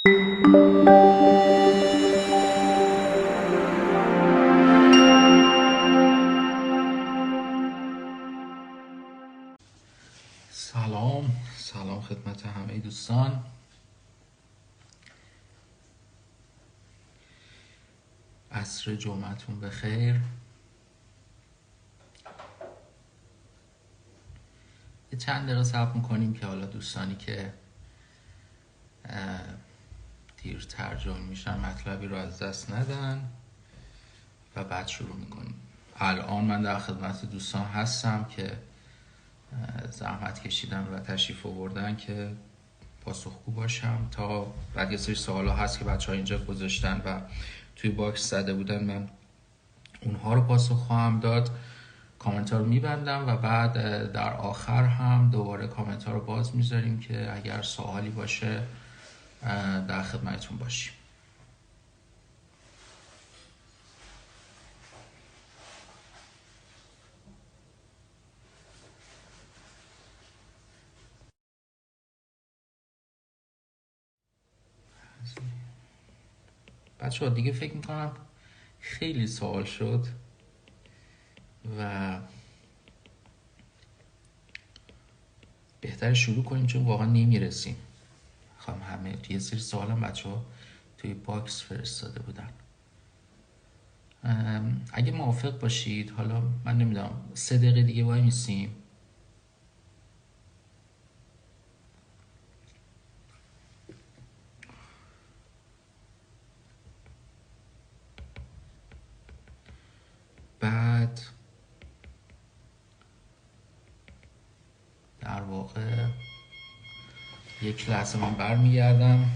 سلام خدمت همه دوستان. عصر جمعتون بخیر. یه چند دقیقه صبر میکنیم که حالا دوستانی که دیر ترجمه میشن مطلبی رو از دست ندن و بعد شروع میکنیم. الان من در خدمت دوستان هستم که زحمت کشیدن و تشریف آوردن که پاسخگو باشم. تا بعد یه سری سوالا هست که بچه ها اینجا گذاشتن و توی باکس زده بودن، من اونها رو پاسخ خواهم داد. کامنت ها رو میبندم و بعد در آخر هم دوباره کامنت ها رو باز میذاریم که اگر سوالی باشه در خدمتتون باشیم. بچه ها دیگه فکر میکنم خیلی سوال شد و بهتر شروع کنیم چون واقعا نمیرسیم. خواهم همه یه سری سوال هم بچه ها توی باکس فرستاده بودن. اگه موافق باشید حالا من نمیدونم 3 دقیقه دیگه وای میسیم. بعد در واقع یک لحظه من برمیگردم.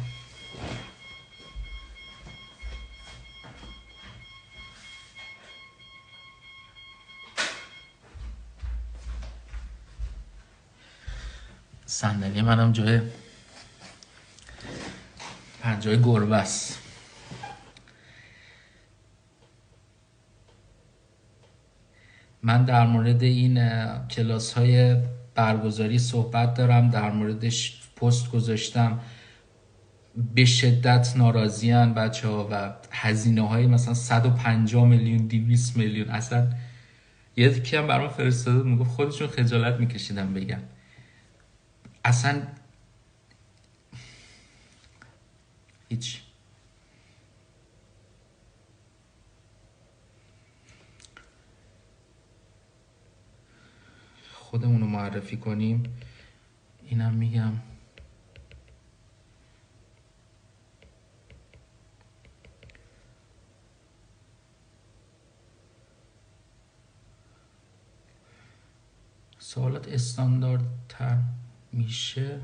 صندلی منم جای پنجای گربه است. من در مورد این کلاس های برگزاری صحبت دارم، در موردش پست گذاشتم. به شدت ناراضیان بچه ها و هزینه های مثلا 150 میلیون 200 میلیون. اصلا یکی هم برام فرستاده میگفت خودشون خجالت میکشیدن بگن. اصلا هیچ. خودمون رو معرفی کنیم. اینم میگم سوالات استانداردتر میشه.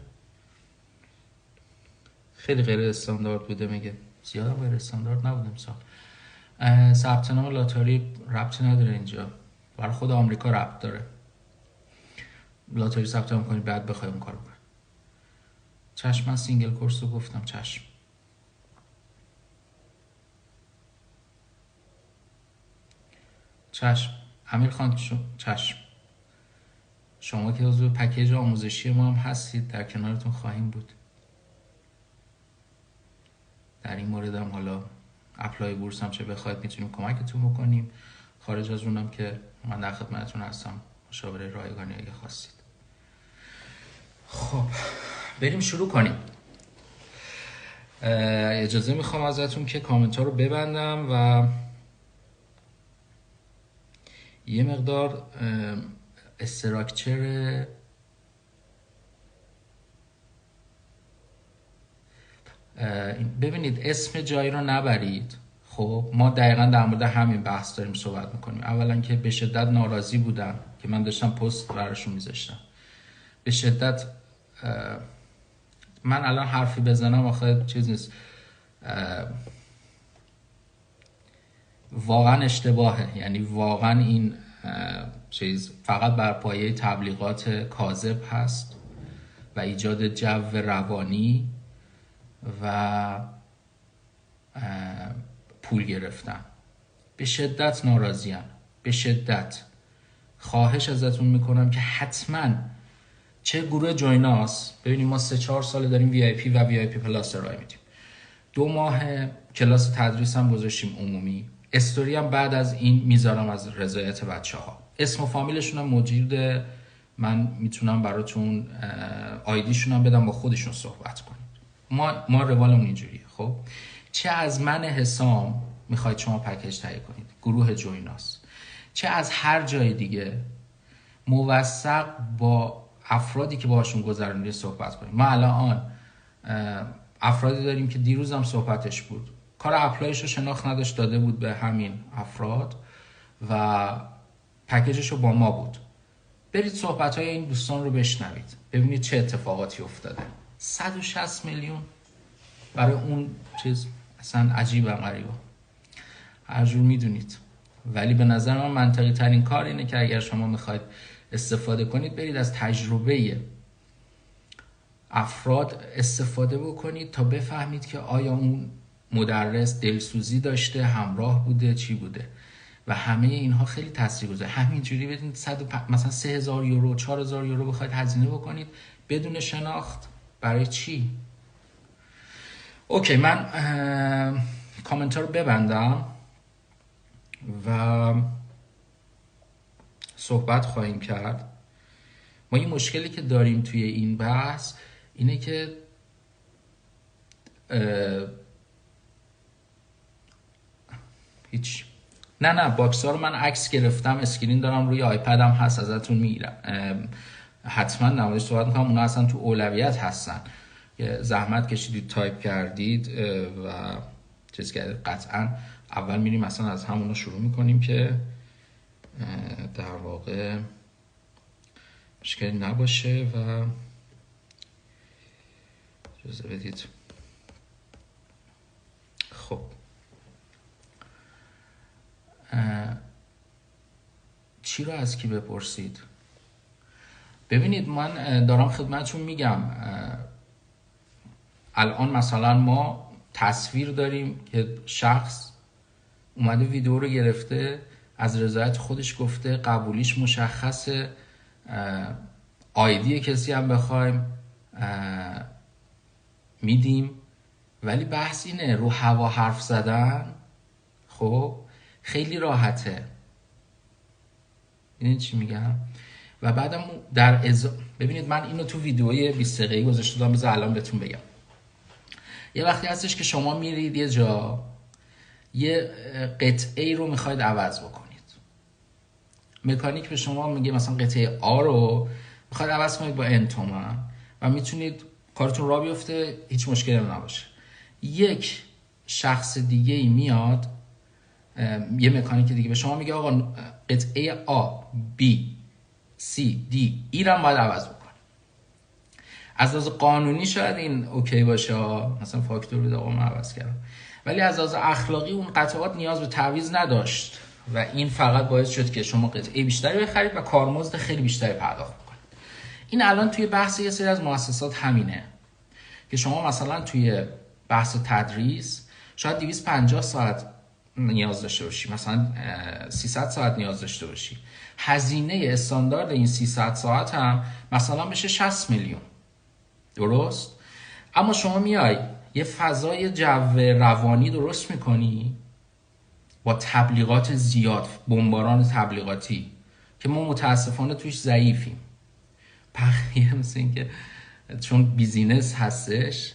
خیلی غیر استاندارد بوده میگه. زیاد غیر استاندارد نبوده امسال. ثبت نام لاتاری ربطی نداره اینجا. برای خود آمریکا ربط داره. لاتاری ثبت نام کنی بعد بخوای اون کارو کنی. چشم، من سینگل کورس رو گفتم. چشم. چشم امیر خان. چشم. شما که عضو پکیج آموزشی ما هم هستید، در کنارتون خواهیم بود. در این مورد هم حالا اپلای بورس هم چه بخواید میتونیم کمکتون بکنیم. خارج از اونم که من در خدمتتون هستم، مشاوره رایگانی اگه خواستید. خب بریم شروع کنیم. اجازه میخوام ازتون که کامنت ها رو ببندم و یه مقدار استراکچر ببینید. اسم جایی رو نبرید. خب ما دقیقا در مورد همین بحث داریم صحبت میکنیم. اولا که به شدت ناراضی بودن که من داشتم پست براشون میذاشتم. به شدت من الان حرفی بزنم آخه چیز نیست، واقعا اشتباهه. یعنی واقعا این چیز فقط بر پایه تبلیغات کاذب هست و ایجاد جو روانی و پول گرفتن. به شدت ناراضیم. به شدت خواهش ازتون میکنم که حتما چه گروه جویناس، ببینیم ما 3-4 ساله داریم VIP و VIP پلاس ارائه میدیم. 2 ماه کلاس تدریس هم گذاشتیم عمومی. استوری هم بعد از این میذارم از رضایت بچه‌ها. اسم و فامیلشون هم موجوده، من میتونم براتون آیدیشون هم بدم با خودشون صحبت کنید. ما روالمون اینجوریه. خب چه از من حسام میخواید شما پکیج تهیه کنید، گروه جویناس، چه از هر جای دیگه موثق با افرادی که باهاشون گذروندید صحبت کنید. ما الان افرادی داریم که دیروز هم صحبتش بود، کار اپلایش رو شناخت نداشت، داده بود به همین افراد و پکیجش رو با ما بود. برید صحبت‌های این دوستان رو بشنوید، ببینید چه اتفاقاتی افتاده. 160 میلیون برای اون چیز اصلا عجیبه، غریبه، هر جور میدونید. ولی به نظر من منطقی ترین کار اینه که اگر شما میخواید استفاده کنید، برید از تجربه افراد استفاده بکنید تا بفهمید که آیا اون مدرس دلسوزی داشته، همراه بوده، چی بوده و همه اینها خیلی تاثیرگذاره. همینجوری بدین مثلا 3000 یورو 4000 یورو بخواید هزینه بکنید بدون شناخت، برای چی؟ اوکی، من کامنت ها رو ببندم و صحبت خواهیم کرد. ما یه مشکلی که داریم توی این بحث اینه که هیچ نه باکس ها رو من عکس گرفتم، اسکرین دارم، روی آیپدم هست، ازتون میگیرم. حتما نمایش صحبت میکنم، اونا اصلا تو اولویت هستن. زحمت کشیدید تایپ کردید و چیز کردید، قطعا اول میریم اصلا از همونا شروع میکنیم که در واقع مشکلی نباشه. و اجازه بدید. خب چی رو از کی بپرسید؟ ببینید من دارم خدمتتون میگم، الان مثلا ما تصویر داریم که شخص اومده ویدیو رو گرفته، از رضایت خودش گفته، قبولیش مشخصه، آیدی کسی هم بخوایم میدیم. ولی بحث اینه رو هوا حرف زدن خب خیلی راحته. ببینید چی میگم. و بعدم ببینید من اینو تو ویدیوی 20 دقیقه‌ای گذاشته بودم، بذار الان بهتون بگم. یه وقتی هستش که شما میرید یه جا، یه قطعه رو میخواید عوض بکنید، مکانیک به شما میگه مثلا قطعه آ رو میخواید عوض کنید با ان تومن و میتونید کارتون را بیفته، هیچ مشکلی نباشه. یک شخص دیگه ای میاد، یه مکانیک دیگه به شما میگه آقا قطعه آ، بی، سی، دی، ای رو باید عوض بکنید. از لحاظ قانونی شاید این اوکی باشه، مثلا فاکتور بده آقا من عوض کردم، ولی از لحاظ اخلاقی اون قطعات نیاز به تعویض نداشت و این فقط باعث شد که شما قطعه بیشتری بخرید و کارمزد خیلی بیشتری پرداخت بکنید. این الان توی بحث یه سری از مؤسسات همینه که شما مثلا توی بحث تدریس شاید 250 ساعت نیاز داشته باشی، مثلا 300 ساعت نیاز داشته باشی، هزینه استاندارد این 300 ساعت هم مثلا بشه 60 میلیون، درست؟ اما شما میای یه فضای جو روانی درست میکنی با تبلیغات زیاد، بمباران تبلیغاتی که ما متاسفانه توش ضعیفیم. بقیه مثل این که چون بیزینس هستش،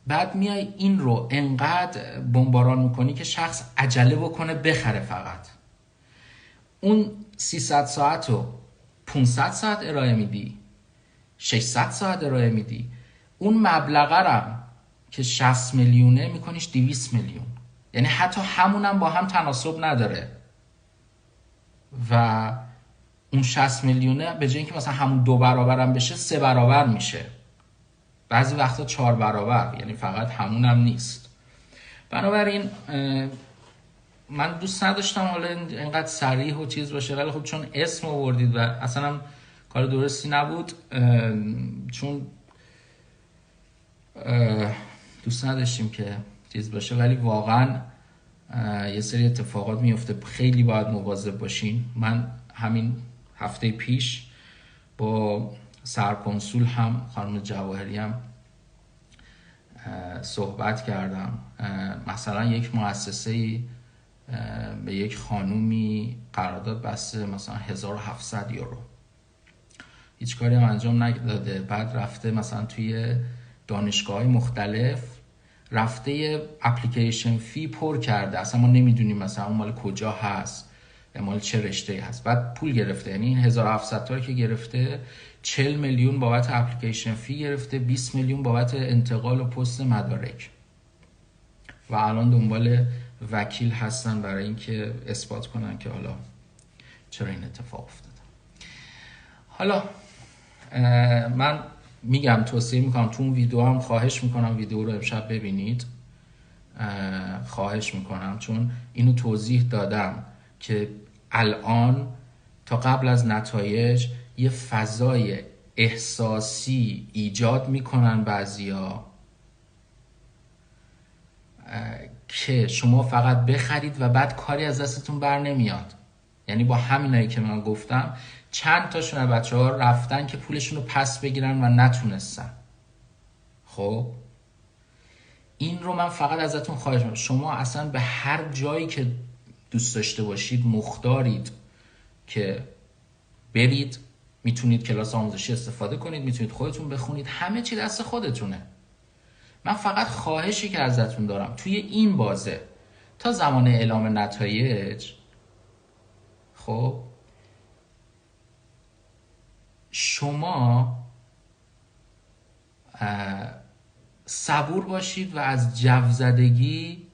بعد میای این رو انقدر بمباران میکنی که شخص عجله بکنه بخره. فقط اون 300 ساعت رو 500 ساعت ارائه میدی، 600 ساعت ارائه میدی، اون مبلغه هم که 60 میلیونه میکنیش 200 میلیون. یعنی حتی همونم با هم تناسب نداره و اون 60 میلیونه به جای اینکه مثلا همون 2 برابر هم بشه 3 برابر میشه، بعضی وقتا 4 برابر، یعنی فقط همونم نیست. بنابراین من دوست نداشتم حالا اینقدر صریح و چیز باشه، ولی خب چون اسم آوردید و اصلا هم کار درستی نبود، چون دوست نداشتیم که چیز باشه، ولی واقعا یه سری اتفاقات میفته، خیلی باید مواظب باشین. من همین هفته پیش با سرکنسول هم خانم جواهری هم صحبت کردم. مثلا یک مؤسسه‌ای به یک خانومی قرارداد بسته مثلا 1700 یورو، هیچ کاری هم انجام نداده. بعد رفته مثلا توی دانشگاه‌های مختلف رفته یه اپلیکیشن فی پر کرده، اصلا ما نمیدونیم مثلا اون مال کجا هست، مال چه رشته هست. بعد پول گرفته، یعنی این 1700 تا که گرفته 40 میلیون بابت اپلیکیشن فی گرفته، 20 میلیون بابت انتقال و پست مدارک و الان دنبال وکیل هستن برای اینکه اثبات کنن که حالا چرا این اتفاق افتاده. حالا من میگم توصیه میکنم تو اون ویدیو هم خواهش میکنم ویدیو رو امشب ببینید، خواهش میکنم، چون اینو توضیح دادم که الان تا قبل از نتایج یه فضای احساسی ایجاد میکنن بعضیا که شما فقط بخرید و بعد کاری از دستتون بر نمیاد. یعنی با همینایی که من گفتم چند تاشون از بچه‌ها رفتن که پولشون رو پس بگیرن و نتونستن. خب این رو من فقط ازتون خواهش میکنم، شما اصلا به هر جایی که دوست داشته باشید مختارید که برید، میتونید کلاس آموزشی استفاده کنید، میتونید خودتون بخونید، همه چی دست خودتونه. من فقط خواهشی که ازتون دارم توی این بازه تا زمان اعلام نتایج، خب شما صبور باشید و از جوزدگی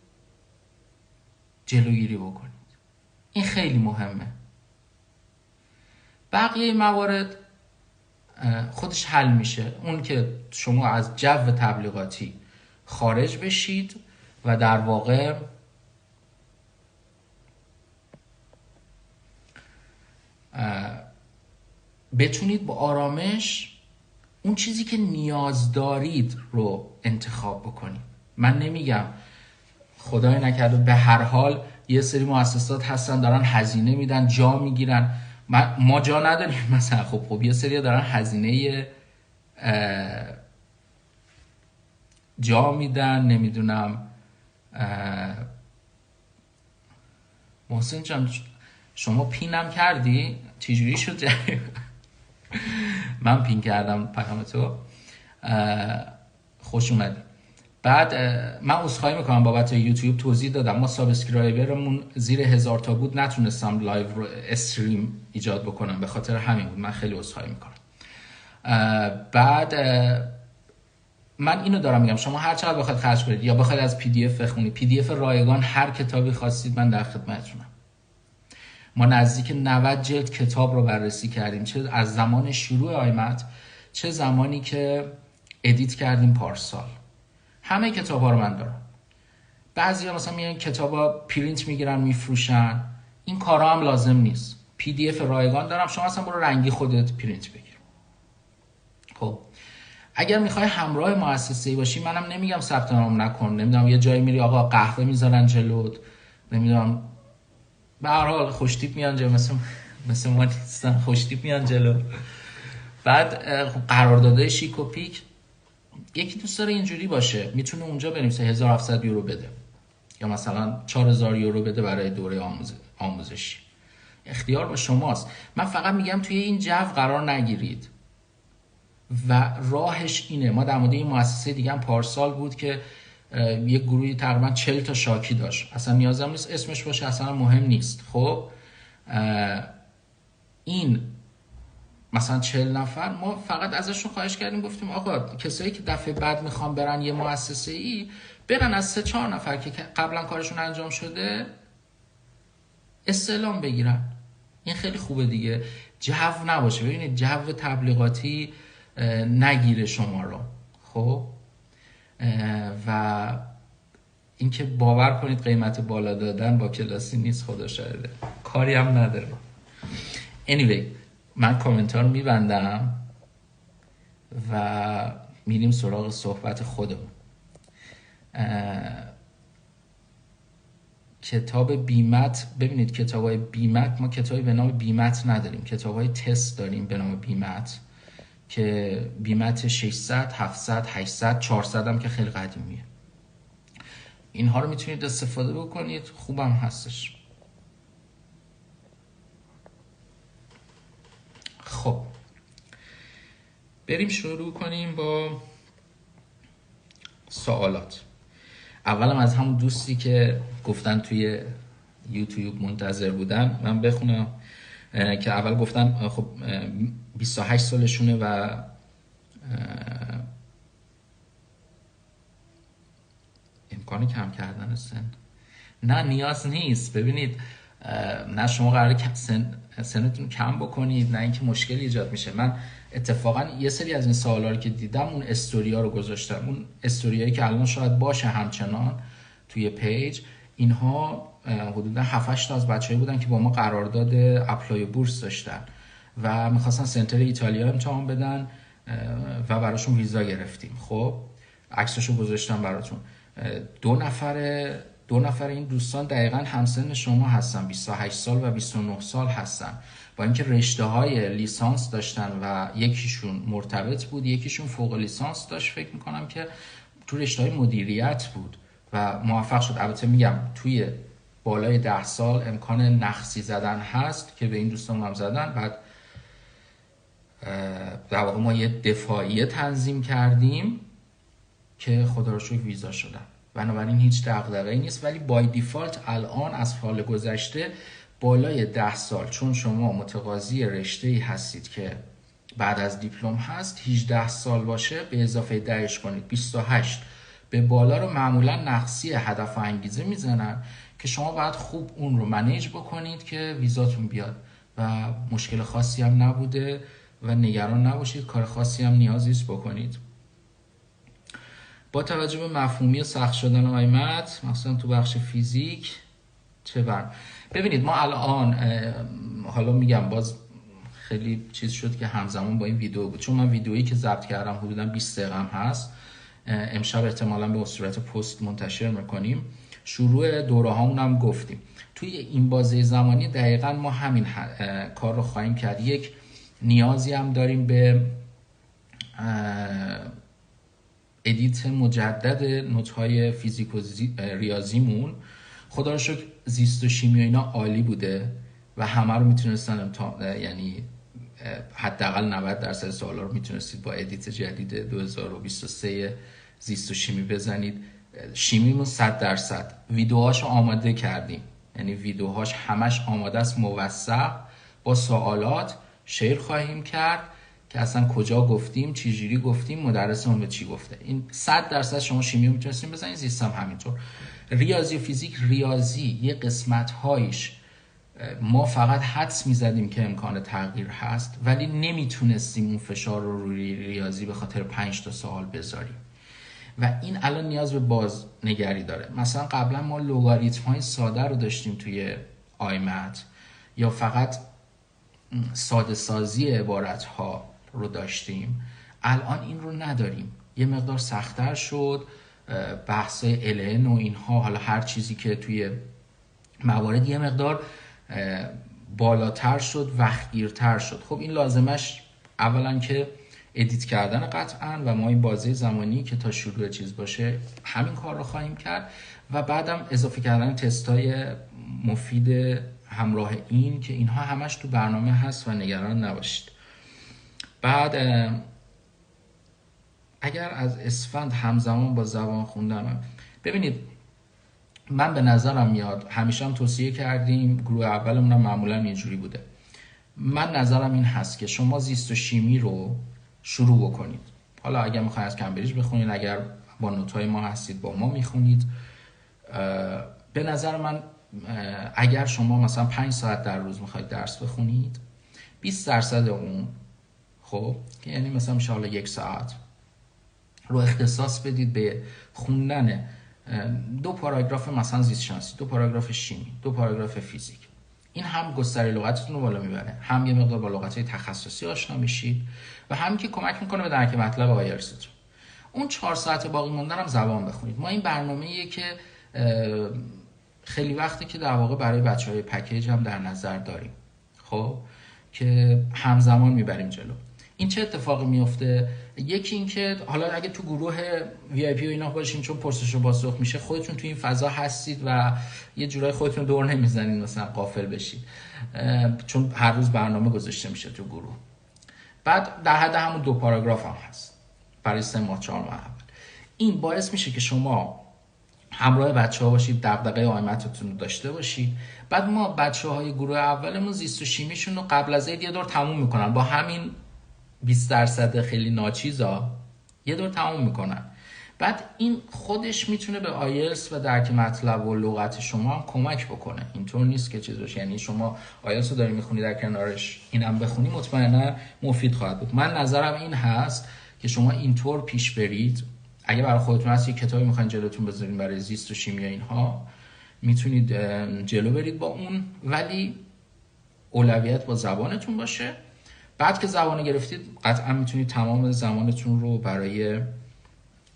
جلوگیری بکنید. این خیلی مهمه. بقیه موارد خودش حل میشه. اون که شما از جو تبلیغاتی خارج بشید و در واقع بتونید با آرامش اون چیزی که نیاز دارید رو انتخاب بکنید. من نمیگم خدای نکرده به هر حال یه سری مؤسسات هستن دارن هزینه میدن جا میگیرن، ما جا نداریم مثلا. خب یه سری دارن هزینه جا میدن، نمیدونم. محسن جان شما پینم کردی؟ چجوری شد؟ من پین کردم پیام تو، خوش اومدی. بعد من عذرخواهی میکنم بابت یوتیوب، توضیح دادم ما سابسکرایبرمون زیر 1000 تا بود، نتونستم لایو رو استریم ایجاد بکنم، به خاطر همین بود. من خیلی عذرخواهی میکنم. بعد من اینو دارم میگم شما هر چقدر بخواید خرج کنید یا بخواید از پی دی اف بخونید، پی دی اف رایگان هر کتابی خواستید من در خدمتتونم. ما نزدیک 90 جلد کتاب رو بررسی کردیم، چه از زمان شروع آیمت چه زمانی که ادیت کردیم پارسال. همه کتابا رو من دارم. بعضیا مثلا میان کتابا پرینت میگیرن میفروشن، این کارا هم لازم نیست. پی دی اف رایگان دارم، شما اصلا برو رنگی خودت پرینت بگیر. خب اگر میخوای همراه مؤسسه‌ای باشی، منم نمیگم ثبت نام نکن، نمیدونم یه جایی میری آقا قهوه میذارن جلوت، نمیدونم به هر حال خوشتیپ میان جلو، مثل ما نیستن، خوشتیپ میان جلو. بعد قراردادهای شیک و پیک، یکی دوست داره اینجوری باشه میتونه اونجا بنویسه 1700 یورو بده یا مثلا 4000 یورو بده برای دوره آموزشی، اختیار با شماست. من فقط میگم توی این جو قرار نگیرید و راهش اینه. ما در مورد این مؤسسه دیگه هم پارسال بود که یک گروهی تقریبا 40 تا شاکی داشت، اصلا نیازم نیست اسمش باشه، اصلا مهم نیست. خب این مثلا 40 نفر ما فقط ازشون خواهش کردیم، گفتیم آقا کسایی که دفعه بعد میخوان برن یه مؤسسه ای برن از 3-4 نفر که قبلا کارشون انجام شده استعلام بگیرن. این خیلی خوبه دیگه، جو نباشه. ببینید جو تبلیغاتی نگیره شما رو. خب و اینکه باور کنید قیمت بالا دادن با کلاسی نیست، خدا شاهده، کاری هم نداره. anyway من کامنتار میبندم و میریم سراغ صحبت خودمون. کتاب بیمت، ببینید کتابای بیمت، ما کتابی به نام بیمت نداریم، کتابای تست داریم به نام بیمت که بیمت 600 700 800 400 هم که خیلی قدیمیه. اینها رو میتونید استفاده بکنید، خوبم هستش. خب بریم شروع کنیم با سوالات. اولم از همون دوستی که گفتن توی یوتیوب منتظر بودن من بخونم که اول گفتن خب 28 سالشونه و امکان کم کردن سن نه نیاز نیست. ببینید نه شما قراره سنتون کم بکنید نه اینکه مشکلی ایجاد میشه. من اتفاقا یه سری از این سوالا رو که دیدم اون استوریا رو گذاشتم، اون استوریایی که الان شاید باشه همچنان توی پیج، اینها حدودا 7-8 تا از بچه‌ای بودن که با ما قرارداد اپلای بورس داشتن و میخواستن سنتر ایتالیا امتحان بدن و براشون ویزا گرفتیم. خب عکساشو گذاشتم براتون. دو نفر این دوستان دقیقاً همسن شما هستن، 28 سال و 29 سال هستن، با اینکه رشته های لیسانس داشتن و یکیشون مرتبط بود، یکیشون فوق لیسانس داشت، فکر میکنم که تو رشته های مدیریت بود و موفق شد. البته میگم توی بالای 10 سال امکان نقصی زدن هست که به این دوستان هم زدن. بعد در واقع ما یه دفاعیه تنظیم کردیم که خدا رو شکر ویزا شدن، بنابراین هیچ دغدغه‌ای نیست. ولی بای دیفالت الان از سال گذشته بالای 10 سال، چون شما متقاضی رشته‌ای هستید که بعد از دیپلم هست، 18 سال باشه به اضافه 10 کنید 28 به بالا رو معمولا نقصی هدف و انگیزه میزنن که شما باید خوب اون رو منیج بکنید که ویزاتون بیاد و مشکل خاصی هم نبوده و نگران نباشید، کار خاصی هم نیازی نیست بکنید. با توجه به مفهومی سخت شدن قیمت مثلا تو بخش فیزیک چه ببینید ما الان حالا میگم باز خیلی چیز شد که همزمان با این ویدیو بود، چون من ویدیویی که ضبط کردم حدودا 20 دقیقه هست، امشب احتمالاً به صورت پست منتشر میکنیم. شروع دوره هامون هم گفتیم توی این بازه زمانی دقیقاً ما همین کار رو خواهیم کرد. یک نیازی هم داریم به ادیت مجدد نوت‌های فیزیک و ریاضیمون. خدا رو شکر زیست و شیمی و اینا عالی بوده و همه رو میتونستن یعنی حداقل 90% سوالا رو میتونستید با ادیت جدید 2023 زیست و شیمی بزنید. شیمیمون 100% ویدیوهاشو آماده کردیم، یعنی ویدیوهاش همش آماده است، موثق با سوالات شیر خواهیم کرد که اصلا کجا گفتیم، چی جوری گفتیم، مدرسمون به چی گفته. این 100% شما شیمی میتونستین بزنید، زیستم همینطور. ریاضی و فیزیک، ریاضی یه قسمت هایش ما فقط حدس میزدیم که امکان تغییر هست ولی نمیتونستیم اون فشار رو روی ریاضی به خاطر 5 تا سوال بذاریم و این الان نیاز به بازنگری داره. مثلا قبلا ما لگاریتم های ساده رو داشتیم توی آیمت یا فقط ساده سازی عبارت ها رو داشتیم، الان این رو نداریم، یه مقدار سخت‌تر شد. بحثای الن و اینها، حالا هر چیزی که توی موارد یه مقدار بالاتر شد، وقتگیرتر شد. خب این لازمش اولا که ادیت کردن قطعا و ما این بازه زمانی که تا شروع چیز باشه همین کار رو خواهیم کرد و بعدم اضافه کردن تستای مفید همراه این که اینها همش تو برنامه هست و نگران نباشید. بعد اگر از اسفند همزمان با زبان خوندن، ببینید من به نظرم میاد، همیشه هم توصیه کردیم، گروه اولمون هم معمولا اینجوری بوده، من نظرم این هست که شما زیست و شیمی رو شروع بکنید. حالا اگر میخواید از کمبریج بخونید، اگر با نوت‌های ما هستید با ما میخونید. به نظر من اگر شما مثلا 5 ساعت در روز میخواید درس بخونید، 20% اون، خب که یعنی مثلا میشه حالا 1 ساعت رو اختصاص بدید به خوندن 2 پاراگراف مثلا زیست شناسی، 2 پاراگراف شیمی، 2 پاراگراف فیزیک. این هم گستره لغتتون رو بالا میبره، هم یه مقدار با لغت‌های تخصصی آشنا میشید و هم که کمک میکنه به درک مطلب آیلتستون. اون 4 ساعت باقی موندن هم زبان بخونید. ما این برنامه‌ایه که خیلی وقتی که در واقع برای بچه‌های پکیج هم در نظر داریم، خب که همزمان میبریم جلو. این چه اتفاقی میفته؟ یکی این که حالا اگه تو گروه وی آی پی و اینا باشین، چون پرسش و پاسخ میشه، خودتون تو این فضا هستید و یه جورای خودتون دور نمیزنید مثلا غافل بشید، چون هر روز برنامه گذاشته میشه تو گروه. بعد در حد همون 2 پاراگراف هم هست برای 3 ماه 4 ماه اول. این باعث میشه که شما همراه بچه‌ها باشید، دغدغه قائمتتون رو داشته باشید. بعد ما بچه‌های گروه اولمون زیست و شیمیشون رو قبل از عید یه دور تموم میکنن، با همین 20% خیلی ناچیزا یه دور تموم میکنن. بعد این خودش میتونه به آیلتس و درک مطلب و لغت شما هم کمک بکنه. اینطور نیست که چیزش، یعنی شما آیلتس رو داری میخونی در کنارش اینم بخونی، مطمئنا مفید خواهد بود. من نظرم این هست که شما اینطور پیش برید. اگه برای خودتون هست یه کتابی میخواین جلوتون بذارین برای زیست و شیمی اینها، میتونید جلو برید با اون، ولی اولویت با زبانتون باشه. بعد که زبان گرفتید قطعا میتونید تمام زمانتون رو برای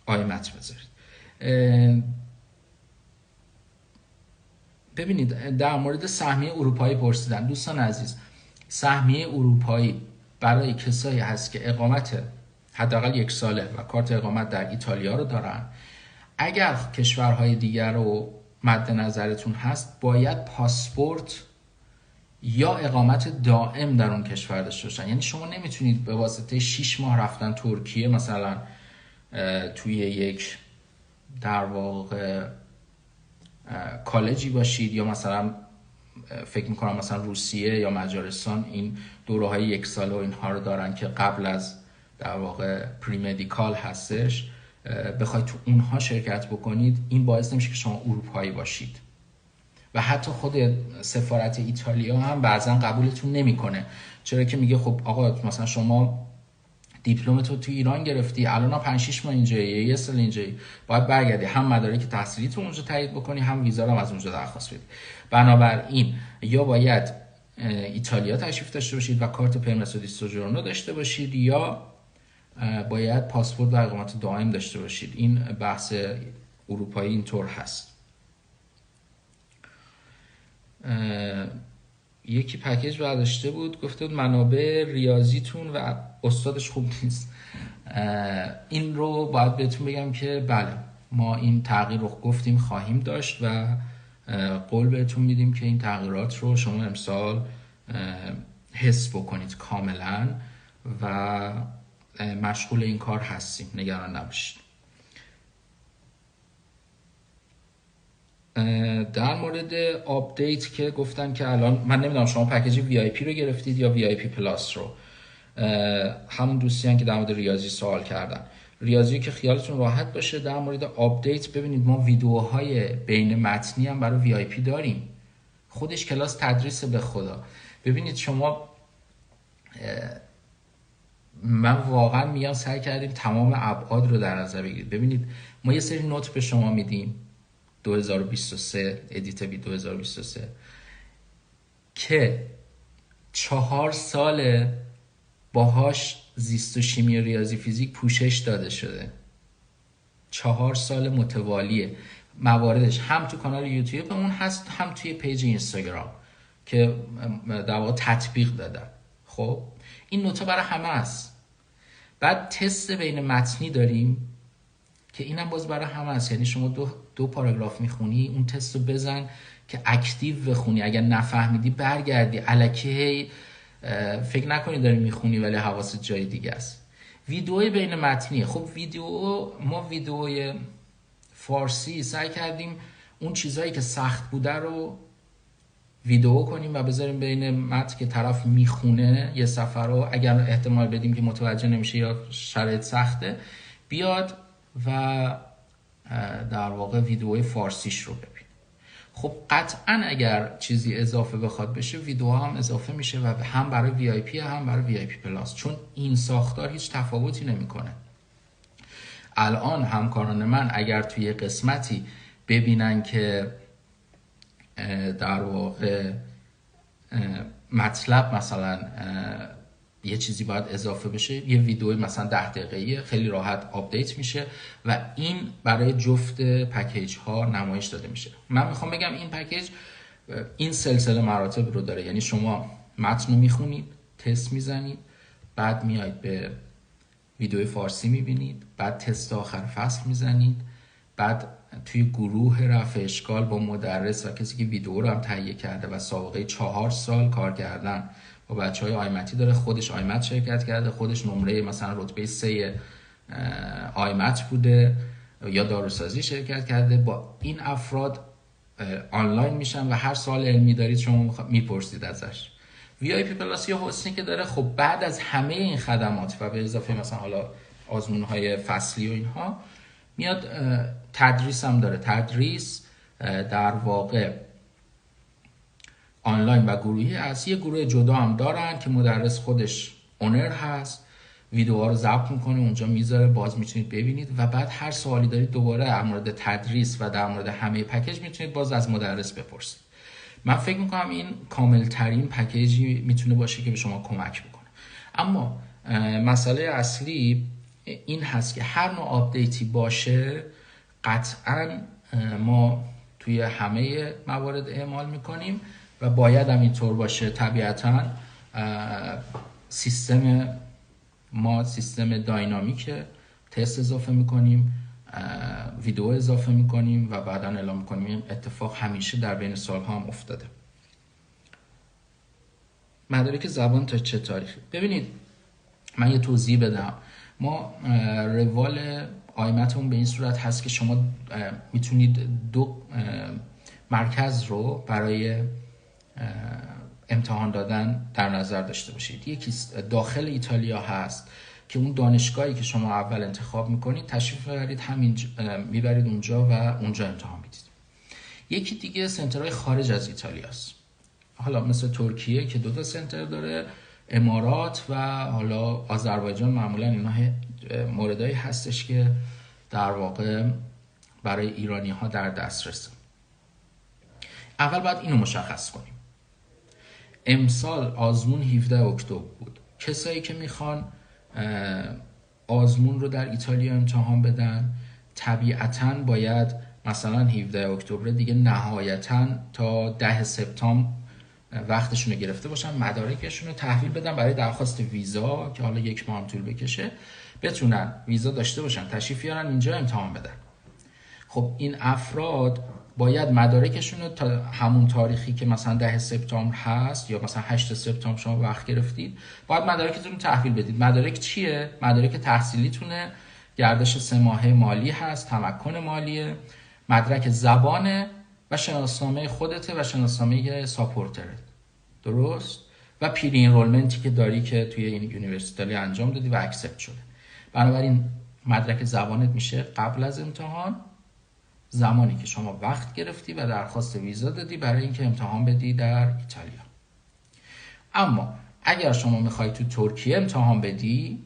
آیمت بذارید. ببینید در مورد سهمیه اروپایی پرسیدن دوستان عزیز. سهمیه اروپایی برای کسایی هست که اقامت حداقل 1 ساله و کارت اقامت در ایتالیا رو دارن. اگر کشورهای دیگر رو مد نظرتون هست، باید پاسپورت یا اقامت دائم در اون کشور داشته باشن. یعنی شما نمیتونید به واسطه 6 ماه رفتن ترکیه مثلا توی یک در واقع کالجی باشید، یا مثلا فکر میکنم مثلا روسیه یا مجارستان این دوره‌های 1 ساله و اینها رو دارن که قبل از در واقع پریمدیکال هستش، بخواید تو اونها شرکت بکنید، این باعث نمیشه که شما اروپایی باشید. و حتی خود سفارت ایتالیا هم بعضا قبولتون نمیکنه. چرا که میگه خب آقا مثلا شما دیپلمتو تو ایران گرفتی، الان 5-6 ماه اینجایی، 1 سال اینجایی، باید برگردی هم مدارک تحصیلیتو اونجا تایید بکنی، هم ویزا رو از اونجا درخواست بدی. بنابراین یا باید ایتالیا تشریف داشته باشید و کارت پرمسو دی سوجورنو داشته باشید، یا باید پاسپورت و اقامت دائم داشته باشید. این بحث اروپایی اینطور هست. یکی پکیج برداشته بود، گفته بود منابع ریاضیتون و استادش خوب نیست. این رو باید بهتون بگم که بله، ما این تغییر رو گفتیم خواهیم داشت و قول بهتون میدیم که این تغییرات رو شما امسال حس بکنید کاملا و مشغول این کار هستیم، نگران نباشید. در مورد آپدیت که گفتن که الان من نمیدونم شما پکیج وی آی پی رو گرفتید یا وی آی پی پلاس رو. همون دوستیان که در مورد ریاضی سوال کردن، ریاضی که خیالتون راحت باشه. در مورد آپدیت ببینید ما ویدیوهای بین متنی هم برای وی آی پی داریم، خودش کلاس تدریس به خدا. ببینید شما، من واقعا میگم سعی کردیم تمام ابعاد رو در نظر بگیرید. ببینید ما یه سری نوت به شما میدیم 2023 ادیت بی 2023 که 4 سال باهاش زیست و شیمی و ریاضی فیزیک پوشش داده شده. 4 سال متوالیه مواردش، هم تو کانال یوتیوب اون هست، هم توی پیج اینستاگرام که در واقع تطبیق دادن. خب این نوتا برای همه است. بعد تست بین متنی داریم که اینم باز برای همه است. یعنی شما دو پاراگراف میخونی، اون تست رو بزن که اکتیو بخونی، اگر نفهمیدی برگردی، الکی فکر نکنی داری میخونی ولی حواست جای دیگه است. ویدیوی بین متنی، خب ما ویدیوی فارسی سعی کردیم اون چیزهایی که سخت بوده رو ویدیو کنیم و بذاریم بین متن که طرف میخونه یه صفحه رو، اگر احتمال بدیم که متوجه نمیشه یا شرایط سخته، بیاد و در واقع ویدیوی فارسیش رو ببین. خب قطعا اگر چیزی اضافه بخواد بشه، ویدیو هم اضافه میشه و هم برای وی آی پی هم برای وی آی پی پلاس، چون این ساختار هیچ تفاوتی نمیکنه. الان همکاران من اگر توی قسمتی ببینن که در واقع مطلب مثلا یه چیزی باید اضافه بشه، یه ویدیوی مثلا 10 دقیقه‌ای خیلی راحت آپدیت میشه و این برای جفت پکیج ها نمایش داده میشه. من میخوام بگم این پکیج این سلسله مراتب رو داره. یعنی شما متن رو میخونید، تست میزنید، بعد میایید به ویدیو فارسی میبینید، بعد تست آخر فصل میزنید، بعد توی گروه رفع اشکال با مدرس و کسی که ویدیو رو هم تهیه کرده و سابقه 4 سال کار کردن با بچهای آیمتی داره، خودش آیمت شرکت کرده، خودش نمره مثلا رتبه 3 آیمت بوده یا داروسازی شرکت کرده، با این افراد آنلاین میشن و هر سوال علمی دارید شما میپرسید ازش. VIP پلاس یا حسنی که داره، خب بعد از همه این خدمات و به اضافه مثلا حالا آزمون‌های فصلی و اینها میاد تدریس هم داره. تدریس در واقع آنلاین و گروهی هست. یه گروه جدا هم دارن که مدرس خودش اونر هست، ویدیوها رو ضبط میکنه اونجا میذاره، باز میتونید ببینید و بعد هر سوالی دارید دوباره در مورد تدریس و در مورد همه پکیج میتونید باز از مدرس بپرسید. من فکر میکنم این کامل ترین پکیجی میتونه باشه که به شما کمک بکنه. اما مسئله اصلی این هست که هر نوع آپدیتی باشه قطعا ما توی همه موارد اعمال میکنیم و باید هم اینطور باشه. طبیعتا سیستم داینامیک تست اضافه میکنیم، ویدیو اضافه میکنیم و بعدا اعلام میکنیم. این اتفاق همیشه در بین سالها هم افتاده. مدارک زبان تا چه تاریخی؟ ببینید من یه توضیح بدم. ما روال آیمتمون به این صورت هست که شما میتونید 2 مرکز رو برای امتحان دادن در نظر داشته باشید. یکی داخل ایتالیا هست که اون دانشگاهی که شما اول انتخاب میکنید تشریف میبرید اونجا و اونجا امتحان میدید. یکی دیگه سنترهای خارج از ایتالیا است، حالا مثل ترکیه که 2 سنتر داره، امارات و حالا آذربایجان. معمولا اینا موردایی هستش که در واقع برای ایرانی ها در دسترسه. اول باید اینو مشخص کنیم. امسال آزمون 17 اکتبر بود. کسایی که میخوان آزمون رو در ایتالیا امتحان بدن طبیعتاً باید مثلا 17 اکتبر دیگه نهایتاً تا 10 سپتامبر وقتشون رو گرفته باشن، مدارکشون رو تحویل بدن برای درخواست ویزا که حالا 1 ماه هم طول بکشه، بتونن ویزا داشته باشن تشریف بیارن اینجا امتحان بدن. خب این افراد باید مدارکشون رو تا همون تاریخی که مثلا 10 سپتامبر هست یا مثلا 8 سپتامبر شما وقت گرفتید باید مدارکتون رو تحویل بدید. مدارک چیه؟ مدارک تحصیلیتونه، گردش 3 ماهه مالی هست، تمکن مالیه، مدرک زبانه و شناسنامه خودته و شناسنامه ساپورتره، درست؟ و پیری انرولمنتی که داری که توی این یونیورسیتی انجام دادی و اکسپت شده. بنابراین مدرک زبانت میشه قبل از امتحان، زمانی که شما وقت گرفتی و درخواست ویزا دادی برای اینکه امتحان بدی در ایتالیا. اما اگر شما میخوای تو ترکیه امتحان بدی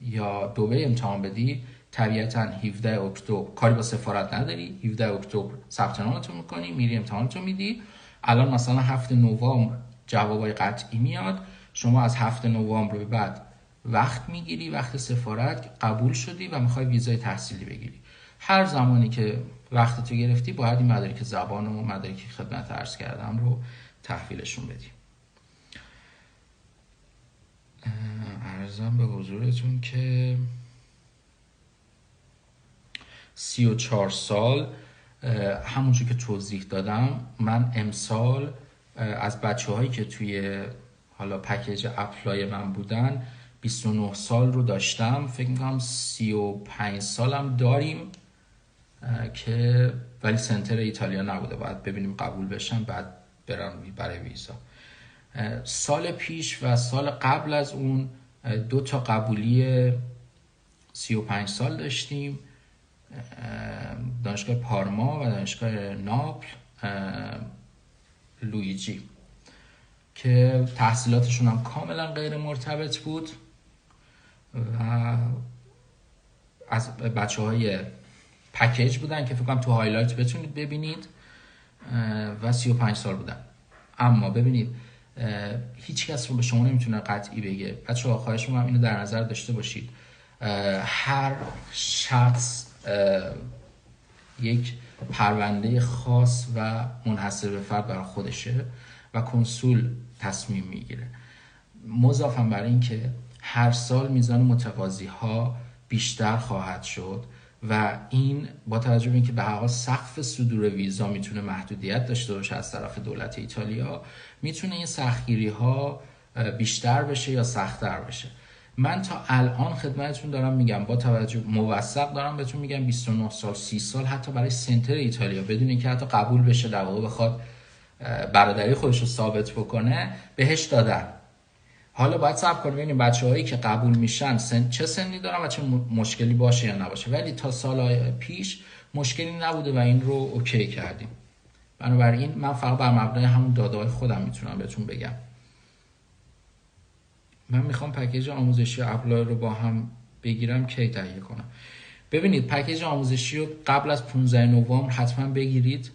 یا دبی امتحان بدی، طبیعتا 17 اکتبر کاری با سفارت نداری، 17 اکتبر ثبت نامتو میکنی، میری امتحانتو میدی. الان مثلا 7 نوامبر جوابای قطعی میاد، شما از 7 نوامبر به بعد وقت میگیری، وقت سفارت، قبول شدی و میخوای ویزای تحصیلی بگیری. هر زمانی که وقتتو گرفتی باید این مدارک زبان و مدارکی خدمت عرض کردم رو تحویلشون بدی. عرضم به حضورتون که 34 سال همونجور که توضیح دادم، من امسال از بچه‌هایی که توی حالا پکیج اپلای من بودن 29 سال رو داشتم. فکر می‌کنم 35 سالم داریم که ولی سنتر ایتالیا نبوده، باید ببینیم قبول بشن بعد برم برای ویزا. سال پیش و سال قبل از اون 2 تا قبولی 35 سال داشتیم، دانشگاه پارما و دانشگاه ناپل لویجی که تحصیلاتشون هم کاملا غیر مرتبط بود و از بچه های پکیج بودن که فکر کنم تو هایلایت بتونید ببینید و 35 سال بودن. اما ببینید هیچ کس رو به شما نمیتونه قطعی بگه. بچه ها خواهش می‌کنم اینو در نظر داشته باشید. هر شخص یک پرونده خاص و منحصر به فرد برای خودشه و کنسول تصمیم میگیره. مضافاً بر این که هر سال میزان متقاضی ها بیشتر خواهد شد و این با توجه به اینکه به هر حال سقف صدور ویزا میتونه محدودیت داشته باشه از طرف دولت ایتالیا، میتونه این سختگیری ها بیشتر بشه یا سخت‌تر بشه. من تا الان خدمتتون دارم میگم، با توجه موثق دارم بهتون میگم 29 سال 30 سال حتی برای سنتر ایتالیا بدون اینکه حتی قبول بشه، در واقع بخواد برادری خودش رو ثابت بکنه، بهش دادن. حالا باید صبر کنیم ببینیم بچه‌هایی که قبول میشن چه سنی دارن و چه مشکلی باشه یا نباشه، ولی تا سال پیش مشکلی نبوده و این رو اوکی کردیم. بنابراین من فقط بر مبنای همون داده‌های خودم میتونم بهتون بگم. من میخوام پکیج آموزشی اپلای رو با هم بگیرم، کی تهیه کنم؟ ببینید پکیج آموزشی رو قبل از 15 نوامبر حتما بگیرید،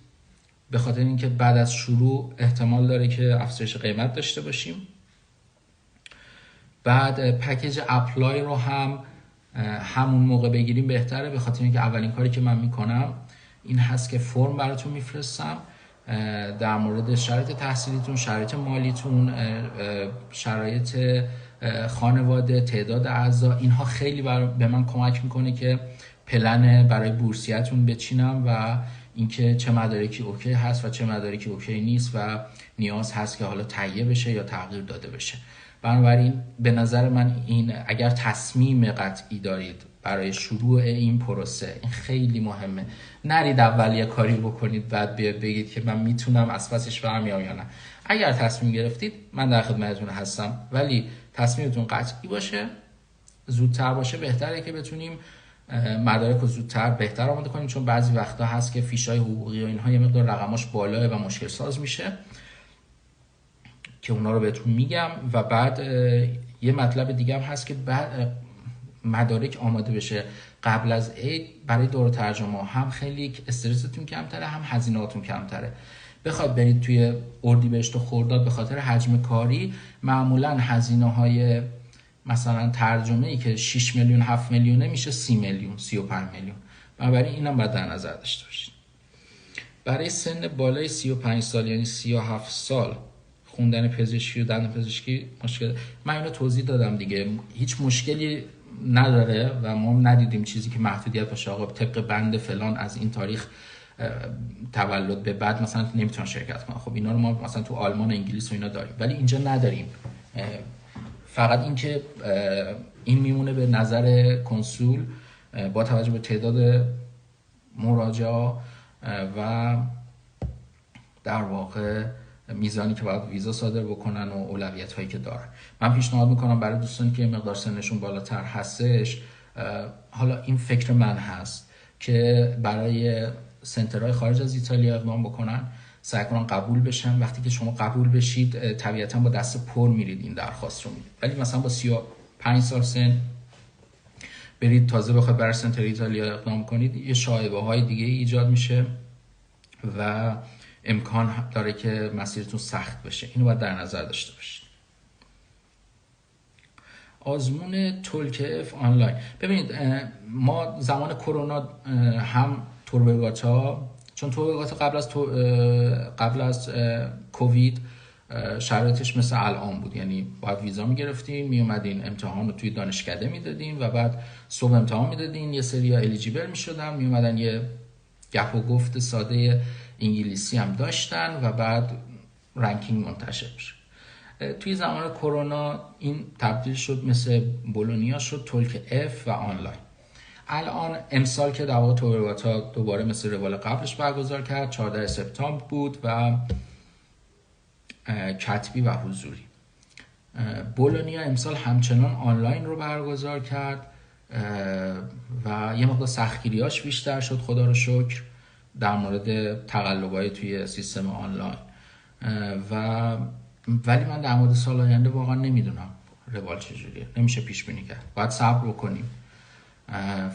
به خاطر اینکه بعد از شروع احتمال داره که افزایش قیمت داشته باشیم. بعد پکیج اپلای رو هم همون موقع بگیریم بهتره، به خاطر اینکه اولین کاری که من میکنم این هست که فرم براتون میفرستم در مورد شرایط تحصیلیتون، شرایط مالیتون، شرایط خانواده، تعداد اعضا. اینها خیلی به من کمک میکنه که پلن برای بورسیتون بچینم و اینکه چه مدارکی اوکی هست و چه مدارکی اوکی نیست و نیاز هست که حالا تهیه بشه یا تغییر داده بشه. بنابراین به نظر من این اگر تصمیم قطعی دارید برای شروع این پروسه، این خیلی مهمه. نرید اول یه کاری بکنید بعد بگید که من میتونم از پسش برمیام یا نه. اگر تصمیم گرفتید من در خدمتتون هستم، ولی تصمیمتون قطعی باشه، زودتر باشه بهتره که بتونیم مدارک رو زودتر بهتر آماده کنیم، چون بعضی وقتا هست که فیشای حقوقی و اینها یه مقدار رقماش بالاه و مشکل ساز میشه که اونا رو بهتون میگم. و بعد یه مطلب دیگه هم هست که بعد مدارک آماده بشه قبل از عید برای دور ترجمه، هم خیلی استرستون کمتره، هم هزینه‌هاتون کمتره. بخواید برید توی اردیبهشت و خرداد به خاطر حجم کاری، معمولا هزینه‌های مثلا ترجمه‌ای که 6 میلیون 7 میلیونه میشه 30 میلیون 35 میلیون. بنابراین اینم باید در نظر داشته باشید. برای سن بالای 35 سال یعنی 37 سال خوندن پزشکی و دندان پزشکی مشکل، من اینو توضیح دادم دیگه، هیچ مشکلی نداره و ما ندیدیم چیزی که محدودیت باشه آقا طبق بند فلان از این تاریخ تولد به بعد مثلا نمیتونن شرکت کنن. خب اینا رو ما مثلا تو آلمان و انگلیس و اینا داریم، ولی اینجا نداریم. فقط این که این میمونه به نظر کنسول با توجه به تعداد مراجعه و در واقع میزانی که باید ویزا صادر بکنن و اولویت هایی که دارن. من پیشنهاد میکنم برای دوستانی که مقدار سنشون بالاتر هستش، حالا این فکر من هست که برای سنترهای خارج از ایتالیا اقدام بکنن، سعی کنن قبول بشن. وقتی که شما قبول بشید طبیعتا با دست پر میرید این درخواست رو میدید، ولی مثلا با 35 سال سن برید تازه بخواید برای سنتر ایتالیا اقدام کنید، یه شایبه های دیگه ایجاد میشه و امکان داره که مسیرتون سخت بشه. اینو باید در نظر داشته باشید. آزمون تولکف آنلاین، ببینید ما زمان کرونا هم توربگاتا، چون توربگاتا قبل از کووید شرایطش مثل الان بود، یعنی باید ویزا میگرفتین، میومدین امتحان رو توی دانشکده میدادین و بعد صبح امتحان میدادین، یه سری الیجیبل میشدن، میومدن یه گپ و گفت ساده انگلیسی هم داشتن و بعد رنکینگ منتشر بشه. توی زمان کرونا این تبدیل شد مثل بولونیا شد تولک اف و آنلاین. الان امسال که در واقع توربگاتا دوباره مثل روال قبلش برگزار کرد، 14 سپتامبر بود و کتبی و حضوری. بولونیا امسال همچنان آنلاین رو برگزار کرد و یه مقدار سختگیریاش بیشتر شد خدا رو شکر در مورد تقلب‌های توی سیستم آنلاین، ولی من در مورد سال آینده واقعا نمیدونم روال چجوریه، نمیشه پیش بینی کرد، باید صبر بکنیم.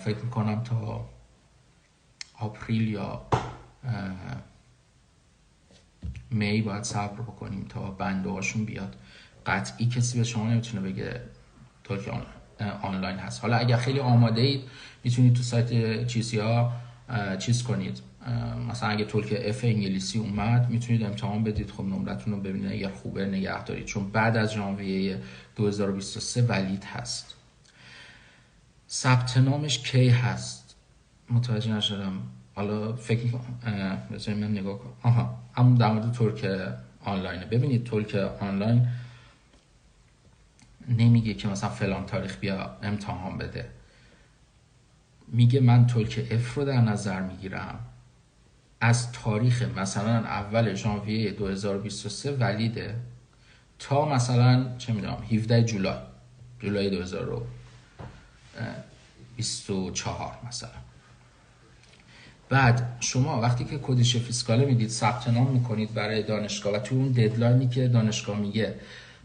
فکر میکنم تا آپریل یا می باید صبر بکنیم تا بنده هاشون بیاد. قطعی کسی به شما نمیتونه بگه ترکی آنلاین هست. حالا اگر خیلی آماده اید میتونید تو سایت چیزی ها چیز کنید، مثلا اگه تولک اف انگلیسی اومد میتونید امتحان بدید. خب نمرتون رو ببینید اگر خوبه نگه دارید، چون بعد از ژانویه 2023 ولید هست. ثبت نامش کی هست؟ متوجه نشدم. حالا فکر می‌کنم بذارید من نگاه کنم. آها، همون در مورد تولک آنلاینه. ببینید تولک آنلاین نمیگه که مثلا فلان تاریخ بیا امتحان بده، میگه من تولک اف رو در نظر میگیرم از تاریخ مثلا اول ژانویه 2023 ولیده تا مثلا چه میدونم 17 جولای 2024 مثلا. بعد شما وقتی که کدیش فیسکاله میدید ثبت نام میکنید برای دانشگاه و تو اون ددلاینی که دانشگاه میگه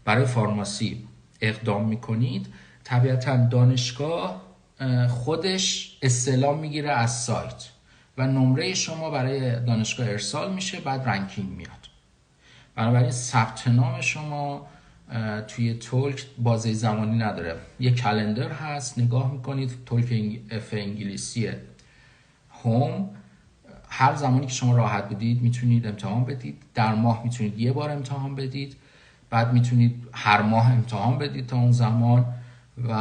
برای فارماسی اقدام میکنید، طبیعتا دانشگاه خودش استعلام میگیره از سایت و نمره شما برای دانشگاه ارسال میشه، بعد رنکینگ میاد. بنابراین ثبت نام شما توی تولک بازه زمانی نداره، یه کلندر هست، نگاه میکنید تولک اف انگلیسی هوم، هر زمانی که شما راحت بدید میتونید امتحان بدید. در ماه میتونید یه بار امتحان بدید، بعد میتونید هر ماه امتحان بدید تا اون زمان. و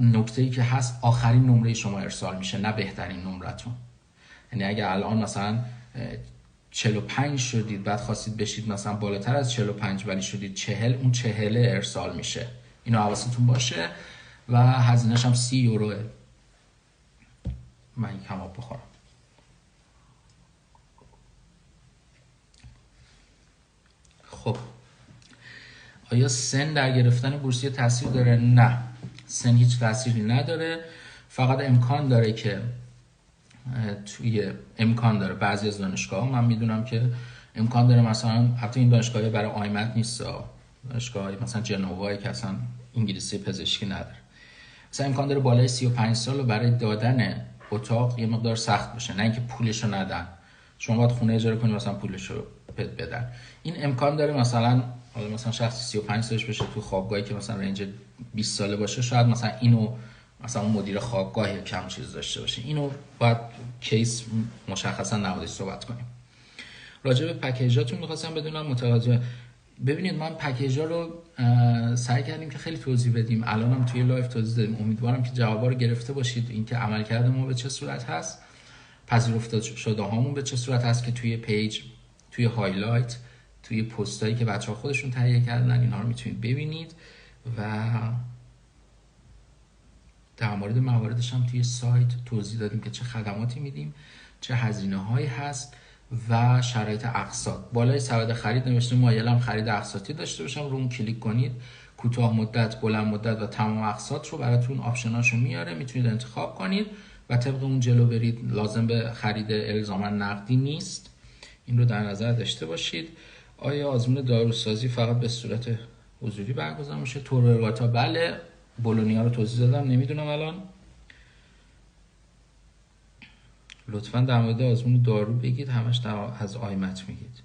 نکته‌ای که هست آخرین نمره شما ارسال میشه، نه بهترین نمرتون. یعنی اگه الان مثلا 45 شدید بعد خواستید بشید مثلا بالاتر از 45 ولی شدید 40، اون 40 ارسال میشه. اینو حواستون باشه. و هزینه‌ش هم 30 یوروه. من یک کم آب بخورم. خب آیا سن در گرفتن بورسیه تاثیر داره؟ نه، سن هیچ تأثیری نداره. فقط امکان داره که امکان داره بعضی از دانشگاه من میدونم که امکان داره مثلا، حتی این دانشگاه برای آیمت نیست، دانشگاه مثلا جنوایی که اصلا انگلیسی پزشکی نداره، مثلا امکان داره بالای 35 سال رو برای دادن اتاق یه مقدار سخت بشه، نه اینکه پولشو ندن. شما باید خونه اجاره کنید مثلا پولشو بدن. این امکان داره مثلا حالا مثلا شخصی 35 سالش بشه تو خوابگاهی که مثلا رنج 20 ساله باشه، شاید مثلا اینو مثلا اون مدیر خوابگاه کم چیز داشته باشه. اینو باید کیس مشخصا نهادی صحبت کنیم. راجع به پکیجاتون می‌خواستم بدونم متوجه. ببینید من پکیجا رو سعی کردیم که خیلی توضیح بدیم، الانم توی لایو توضیح دادیم. امیدوارم که جوابا رو گرفته باشید، اینکه عملکرد ما به چه صورت هست، پذیرفته شده هامون به چه صورت هست که توی پیج، توی هایلایت، توی پستایی که بچه‌ها خودشون تهیه کردن اینها رو میتونید ببینید. و در مورد مواردش هم توی سایت توضیح دادیم که چه خدماتی میدیم، چه هزینه‌هایی هست و شرایط اقساط. بالای سبد خرید نوشته مایلم خرید اقساطی داشته باشم، رو اون کلیک کنید، کوتاه مدت، بلند مدت و تمام اقساط رو براتون آپشناشو میاره، میتونید انتخاب کنید و طبق اون جلو برید. لازم به خرید الزاما نقدی نیست، این رو در نظر داشته باشید. آیا آزمون داروسازی فقط به صورت حضوری برگزار میشه؟ تورواتا بله. بولونیا رو توضیح دادم، نمیدونم الان. لطفاً در مورد آزمون دارو بگید، همش از آیمت میگید.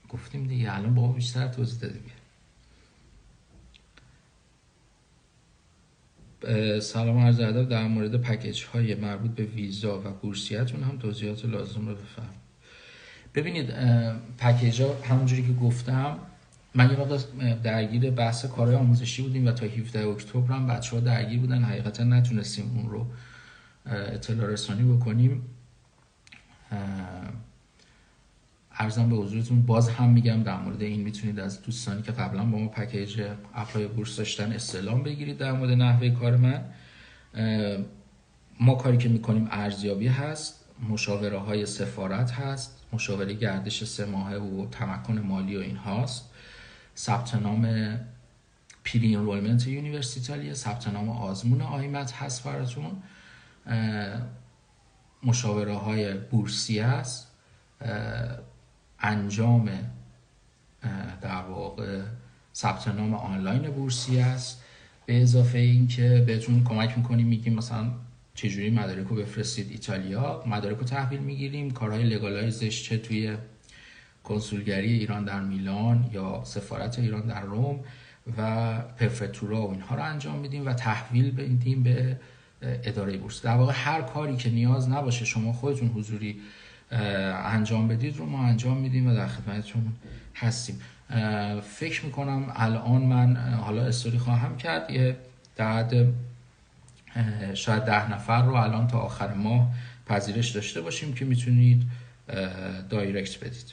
گفتیم دیگه، الان با بیشتر توضیح دادیم. سلام عرض ادب. در مورد پکیج های مربوط به ویزا و بورسیه‌تون هم توضیحات لازم رو بفرمایید. ببینید پکیج ها همونجوری که گفتم، من یه وقت درگیر بحث کارهای آموزشی بودیم و تا 17 اکتبر هم بچه‌ها درگیر بودن، حقیقتا نتونستیم اون رو اطلاع رسانی بکنیم. عرضم به حضورتون باز هم میگم در مورد این میتونید از دوستانی که قبلا با ما پکیج اپلای بورس داشتن استعلام بگیرید در مورد نحوه کار من. ما کاری که میکنیم ارزیابی هست، مشاوره های سفارت هست، مشاوره گردش 3 ماهه و تمکن مالی و این هاست، ثبت نام پری انرولمنت یونیورسیتالی، ثبت نام آزمون آیمت هست براتون، مشاوره های بورسی است، انجام در واقع ثبت نام آنلاین بورسی است. به اضافه این که بهتون کمک میکنیم، میگیم مثلا چجوری مدارک رو بفرستید ایتالیا، مدارک رو تحویل میگیریم، کارهای لگالایزش چه توی کنسولگری ایران در میلان یا سفارت ایران در روم و پرفتورا و اینها رو انجام میدیم و تحویل بدیم به اداره بورس. در واقع هر کاری که نیاز نباشه شما خودتون حضوری انجام بدید رو ما انجام میدیم و در خدمتتون هستیم. فکر میکنم الان من حالا استوری خواهم کرد، یه عدد شاید 10 نفر رو الان تا آخر ماه پذیرش داشته باشیم که میتونید دایرکت بدید.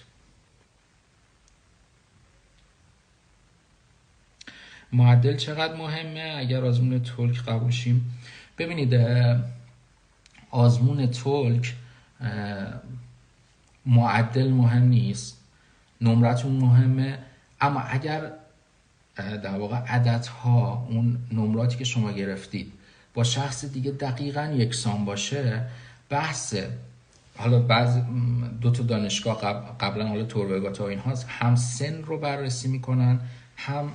معدل چقدر مهمه اگر آزمون تولک قبول شیم؟ ببینید آزمون تولک معدل مهم نیست، نمرتون مهمه، اما اگر در واقع عددها اون نمراتی که شما گرفتید با شخص دیگه دقیقاً یکسان باشه، بحث حالا بعض دو تا دانشگاه قبلا حالا توربگاتا و اینها هم سن رو بررسی میکنن، هم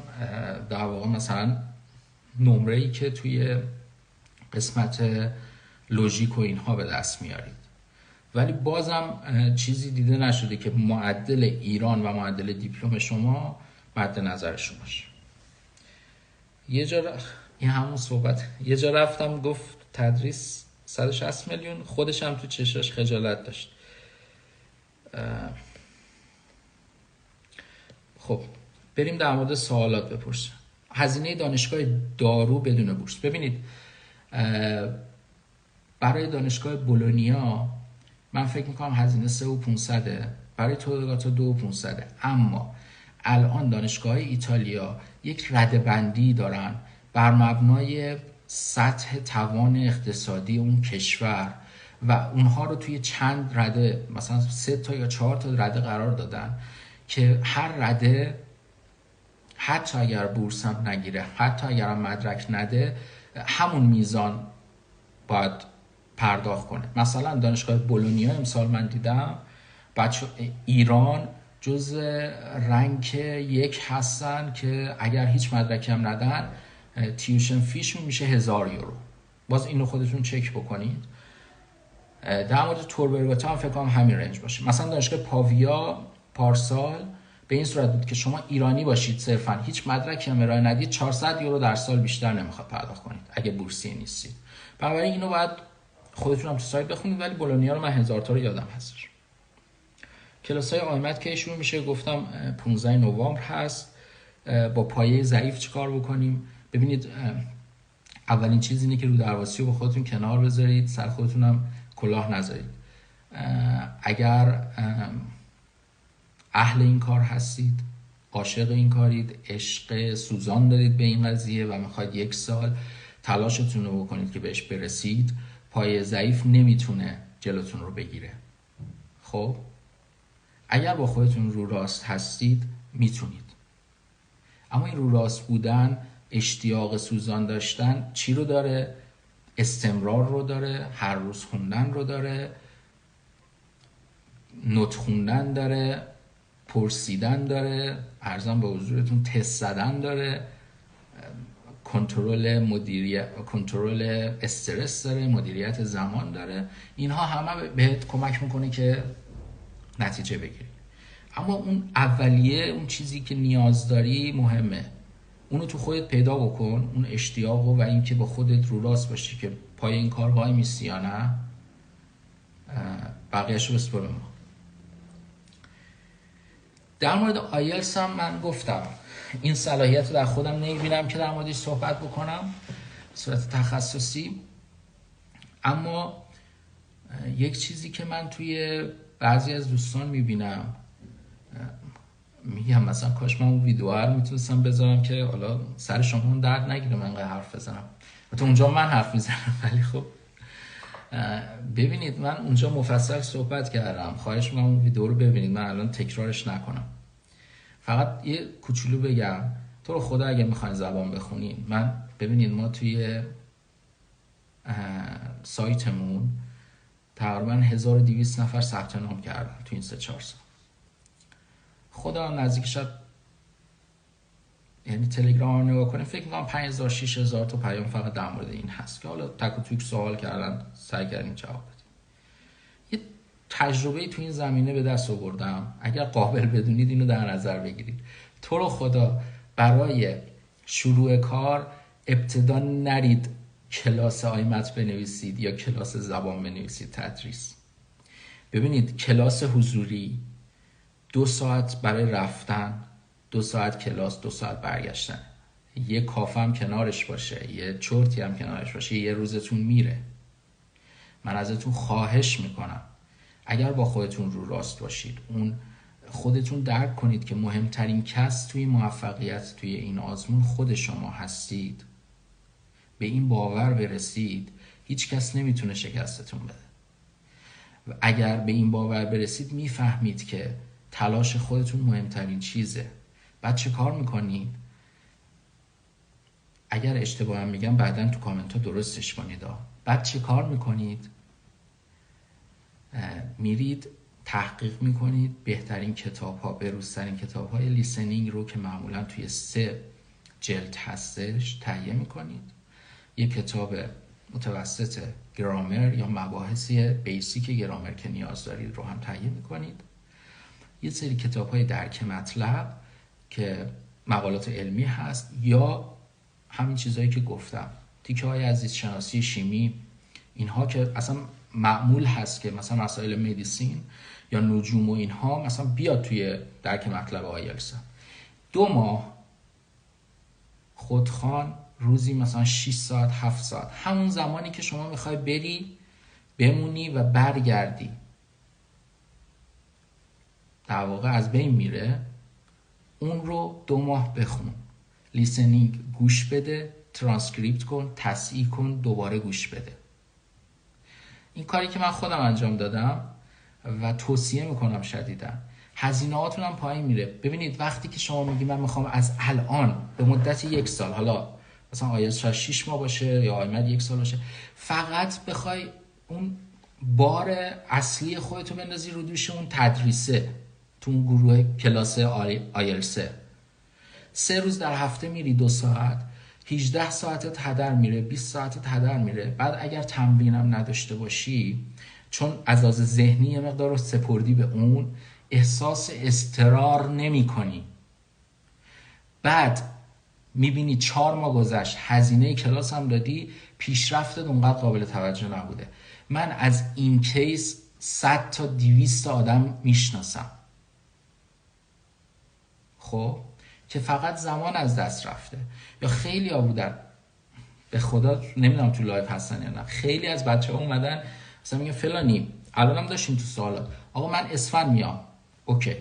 در واقع مثلا نمره‌ای که توی قسمت لوژیک و اینها به دست میارید، ولی بازم چیزی دیده نشده که معدل ایران و معدل دیپلم شما مد نظرشون باشه. این همون صحبت یه جا رفتم گفت تدریس 160 میلیون، خودش هم تو چشاش خجالت داشت. خب بریم در مورد سوالات بپرسیم. هزینه دانشگاه دارو بدون بورس. ببینید برای دانشگاه بولونیا من فکر میکنم هزینه 3,500، برای توربگاتا 2,500، اما الان دانشگاه ایتالیا یک ردبندی دارن بر مبنای سطح توان اقتصادی اون کشور و اونها رو توی چند رده، مثلا 3 تا یا 4 تا رده قرار دادن که هر رده حتی اگر بورس هم نگیره، حتی اگر هم مدرک نده، همون میزان باید پرداخت کنه. مثلا دانشگاه بولونیا امسال من دیدم بچه ایران جز رنک 1 هستن که اگر هیچ مدرکی هم ندن تیوشن فیش میشه 1000 یورو. باز اینو خودتون چک بکنید. در مورد توربگاتا هم فکر کنم همین رنج باشه. مثلا دانشگاه پاویا پارسال به این صورت بود که شما ایرانی باشید صرفا هیچ مدرکی هم ارائه ندید 400 یورو در سال بیشتر نمیخواد پرداخت کنید اگه بورسیه نیستید. بنابراین اینو باید خودتون هم تو سایت بخونید، ولی بولونیا رو من 1000 تا رو یادم هستش. کلاس‌های آیمت که شروع میشه گفتم 15 نوامبر هست. با پایه ضعیف چیکار بکنیم؟ ببینید اولین چیز اینه که رو درواسی رو با خودتون کنار بذارید، سر خودتون هم کلاه نذارید. اگر اهل این کار هستید، عاشق این کارید، عشق سوزان دارید به این قضیه و میخواید 1 سال تلاشتون رو بکنید که بهش برسید، پایه ضعیف نمیتونه جلوتون رو بگیره. خب اگر با خودتون رو راست هستید میتونید، اما این رو راست بودن، اشتیاق سوزان داشتن چی رو داره؟ استمرار رو داره، هر روز خوندن رو داره، نوت خوندن داره، پرسیدن داره، عرضم به حضورتون تست زدن داره، کنترل استرس داره، مدیریت زمان داره. اینها همه بهت کمک میکنه که نتیجه بگیری. اما اون اولیه، اون چیزی که نیاز داری مهمه، اونو تو خودت پیدا بکن، اون اشتیاقو، و اینکه با خودت رو راست باشی که پای این کار وای میسی یا نه، بقیه‌شو بسپر به ما. در مورد آیلتس هم من گفتم این صلاحیت رو در خودم نمیبینم که در موردش صحبت بکنم به صورت تخصصی، اما یک چیزی که من توی بعضی از دوستان میبینم، میگم مثلا کاش من اون ویدیو رو میتونستم بذارم که حالا سر شما درد نگیره من اینقدر حرف بزنم، تو اونجا من حرف میزنم، ولی خب ببینید من اونجا مفصل صحبت کردم، خواهش میکنم اون ویدیو رو ببینید، من الان تکرارش نکنم. فقط یه کوچولو بگم، تو رو خدا اگه میخواین زبان بخونین، من ببینید ما توی سایتمون تقریبا 1200 نفر ثبت نام کردن توی این 3-4 سال. خدا نزدیک شد، یعنی تلگرام نگاه کنیم فکر میکنم 5000-6000 تا پیام فقط در مورد این هست که حالا تک و توک سوال کردن، سعی کردیم جواب بدیم. یه تجربه تو این زمینه به دست آوردم، اگر قابل بدونید اینو در نظر بگیرید. تو رو خدا برای شروع کار ابتدا نرید کلاس آیمت بنویسید یا کلاس زبان بنویسید تدریس. ببینید کلاس حضوری 2 ساعت برای رفتن، 2 ساعت کلاس، 2 ساعت برگشتن. یه کافه هم کنارش باشه، یه چرتی هم کنارش باشه، یه روزتون میره. من ازتون خواهش میکنم اگر با خودتون رو راست باشید، اون خودتون درک کنید که مهمترین کس توی موفقیت توی این آزمون خود شما هستید، به این باور برسید هیچ کس نمیتونه شکستتون بده. و اگر به این باور برسید میفهمید که تلاش خودتون مهمترین چیزه. بعد چه کار میکنید؟ اگر اشتباه هم میگم بعداً تو کامنت ها درستش کنید. بعد چه کار میکنید؟ میرید تحقیق میکنید بهترین کتاب ها، بروزترین کتاب های لیسنینگ رو که معمولا توی 3 جلد هستش تهیه میکنید. یک کتاب متوسط گرامر یا مباحثی بیسیک گرامر که نیاز دارید رو هم تهیه میکنید. یه سری کتاب های درک مطلب که مقالات علمی هست یا همین چیزهایی که گفتم، تیکه های از زیست شناسی، شیمی، اینها که اصلا معمول هست که مثلا مسائل مدیسین یا نجوم و اینها مثلا بیاد توی درک مطلب آیلتس. 2 ماه خودخوان روزی مثلا 6 ساعت 7 ساعت، همون زمانی که شما میخوای بری بمونی و برگردی در واقع از بین میره، اون رو 2 ماه بخون، لیسنینگ گوش بده، ترانسکریپت کن، تصحیح کن، دوباره گوش بده. این کاری که من خودم انجام دادم و توصیه میکنم شدیداً. هزینه هاتون هم پایین میره. ببینید وقتی که شما میگی من میخوام از الان به مدت 1 سال، حالا مثلا آیلتس شاید 6 ماه باشه یا آیمد 1 سال باشه، فقط بخوای اون بار اصلی خودتو بندازی رو دوش اون تدریسه تو اون گروه کلاس آیلتس، 3 روز در هفته میری 2 ساعت، 18 ساعتت هدر میره، 20 ساعتت هدر میره. بعد اگر تمرینم نداشته باشی، چون از لحاظ ذهنی یه مقدار رو سپردی به اون، احساس اضطرار نمی کنی. بعد میبینی 4 ماه گذشت، هزینه کلاس هم دادی، پیشرفتت اونقدر قابل توجه نبوده. من از این کیس 100 تا 200 آدم میشناسم خب که فقط زمان از دست رفته. یا خیلی ها بودن، به خدا نمیدونم تو لایف هستن یا نه، خیلی از بچه ها اومدن مثلا میگن فلانی، الان هم داشتیم تو سوالا، آقا من اسفند میام. اوکی،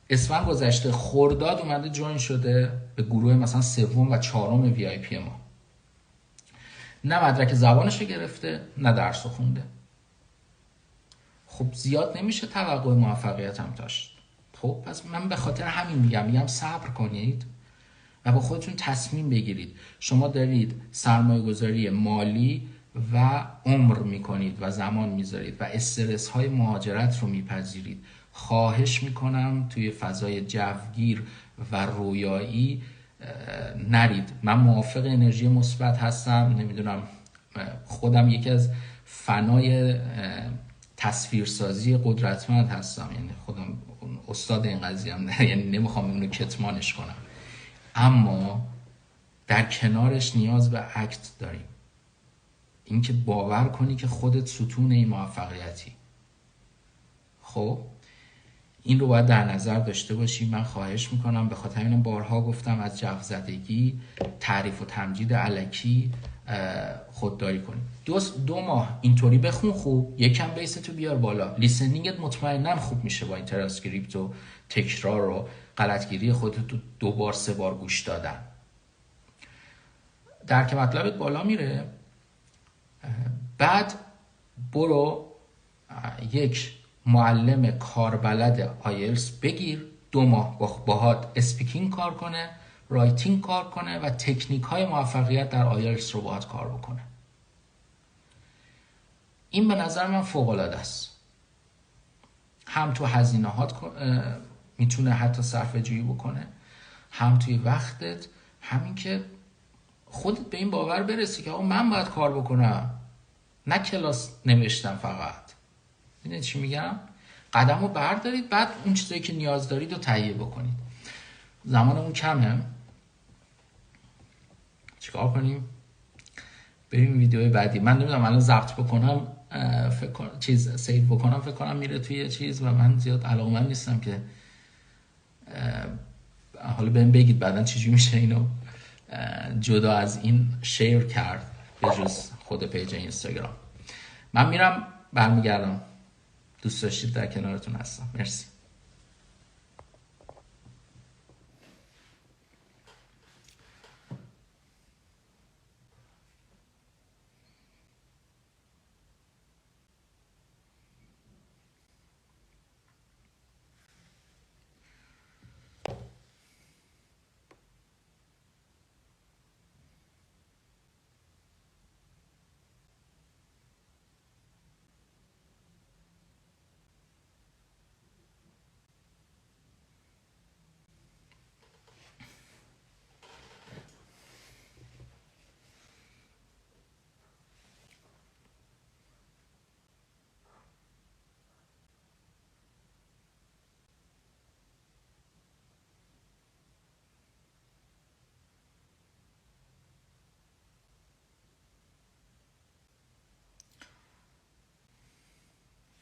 اسفند گذشته، خرداد اومده جوین شده به گروه مثلا 3 و 4 وی آی پی ما، نه مدرک زبانشو گرفته نه درس خونده. خب زیاد نمیشه توقع موفقیت هم داشت. خب پس من به خاطر همین میگم صبر کنید و با خودتون تصمیم بگیرید. شما دارید سرمایه گذاری مالی و عمر میکنید و زمان میذارید و استرس های مهاجرت رو میپذیرید. خواهش میکنم توی فضای جوگیر و رویایی نرید. من موافق انرژی مثبت هستم، نمیدونم خودم یکی از فنای تصویرسازی قدرتمند هستم، یعنی خودم استاد این قضیه هم نه، یعنی نمیخوام اینو کتمانش کنم، اما در کنارش نیاز به اکت داریم. اینکه باور کنی که خودت ستون این موفقیتی. خب این رو باید در نظر داشته باشی. من خواهش میکنم، به خاطر اینم بارها گفتم، از جو زدگی، تعریف و تمجید الکی خودداری کنی. 2 ماه اینطوری بخون، خوب یکم بیستو بیار بالا، لیسنینگت مطمئناً خوب میشه با این ترانسکریپت و تکرار و غلطگیری خودتو 2 بار 3 بار گوش دادن. درک مطلبت بالا میره. بعد برو یک معلم کاربلد آیلتس بگیر، 2 ماه باهات اسپیکینگ کار کنه، رایتینگ کار کنه و تکنیک های موفقیت در آیلتس رو باهات کار بکنه. این به نظر من فوق العاده است. هم تو هزینه‌هات میتونه حتی صرفه جویی بکنه، هم توی وقتت، همین که خودت به این باور برسی که آقا من باید کار بکنم، نه کلاس نوشتم فقط. میدونید چی میگم؟ قدم رو بردارید، بعد اون چیزایی که نیاز دارید رو تهیه بکنید. زمانمون کمه، چیکار کنیم؟ بریم ویدیوی بعدی. من نمیدونم الان ضبط بکنم فکر کنم چیز سیو بکنم، فکر کنم میره توی چیز و من زیاد علاقمند نیستم که حالا بهم بگید بعدن چجوری میشه اینو جدا از این شیر کرد به جز خود پیج اینستاگرام. من میرم برمیگردم، دوست داشتید در کنارتون هستم. مرسی.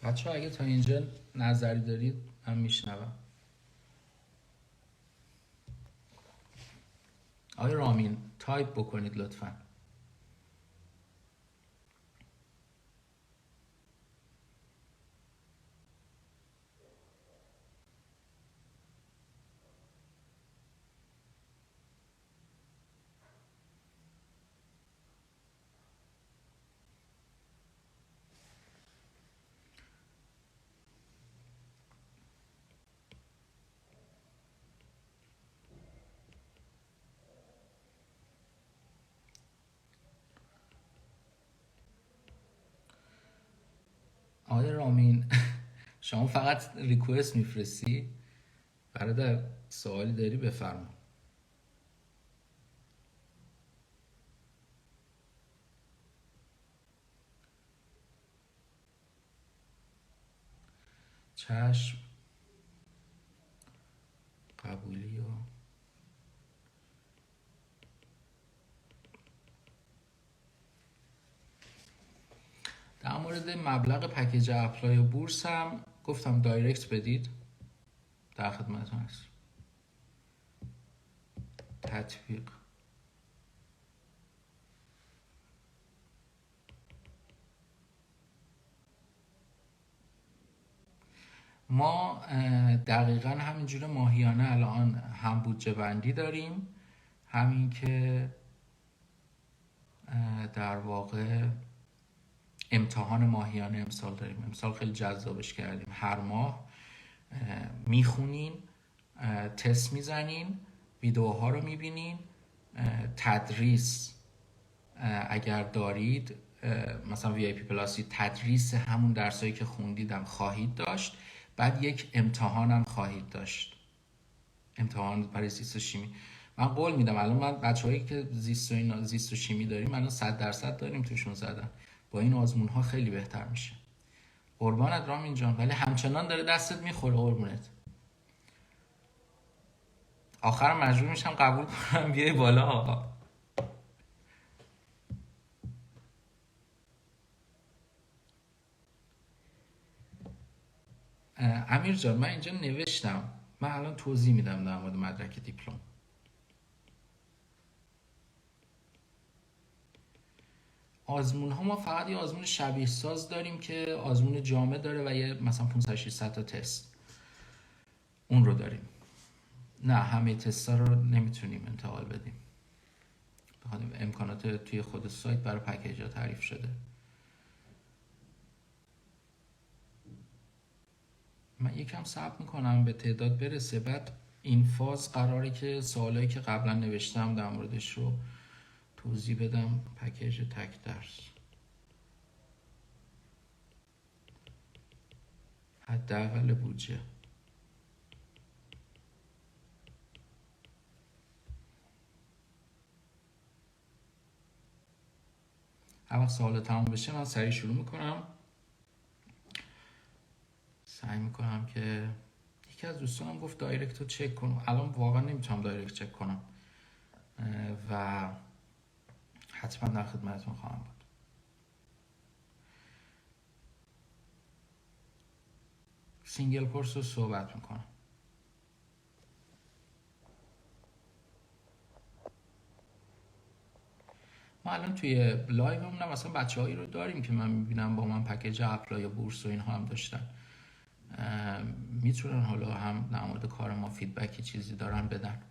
بچه ها اگه تا اینجا نظری دارید من میشنوم. آقای رامین تایپ بکنید لطفا. آقای رامین شما فقط ریکوست میفرستی؟ برادر سوالی داری بفرما. چشم، قبولی و در مورد مبلغ پکیج اپلای و بورس هم گفتم دایرکت بدید، در خدمتتون هست. تطبیق ما دقیقا همینجور ماهیانه الان هم بودجه بندی داریم، همین که در واقع امتحان ماهیانه امسال داریم. امسال خیلی جذابش کردیم، هر ماه میخونین، تست میزنین، ویدیوها رو میبینین، تدریس اگر دارید مثلا وی آی پی پلاسی تدریس همون درسایی که خوندیدم خواهید داشت، بعد یک امتحان هم خواهید داشت، امتحان برای زیست و شیمی. من قول میدم الان من بچه‌هایی که زیست و شیمی داریم الان 100% داریم توشون زدن، با این آزمون ها خیلی بهتر میشه. قربانت رامین جان، ولی همچنان داره دستت میخوره قربونت. آخرم مجبور میشم قبول کنم بیای بالا آقا. امیر جان من اینجا نوشتم، من الان توضیح میدم در مورد مدرک دیپلم. آزمون ها ما فقط یه آزمون شبیه ساز داریم که آزمون جامع داره و یه مثلا 500 600 تا تست، اون رو داریم. نه همه تستا رو نمیتونیم انتقال بدیم، بخاطر امکانات توی خود سایت برای پکیج ها تعریف شده. من یکم صبر میکنم به تعداد برسه، بعد این فاز قراره که سوالایی که قبلا نوشتم در موردش رو توضیح بدم. پکیج تک درس، حداقل بودجه، هر وقت سوال تموم بشه من سریع شروع میکنم. سعی میکنم که یکی از دوستانم گفت دایرکت رو چک کنم، الان واقعا نمیتونم دایرکت چک کنم و حتما در خدمتتون خواهم بود. سینگل کورس رو صحبت میکنم. ما الان توی لایومون هم مثلا بچه‌هایی رو داریم که من میبینم با من پکیج اپلای یا بورس و اینها هم داشتن، میتونن حالا هم در مورد کار ما فیدبکی چیزی دارن بدن.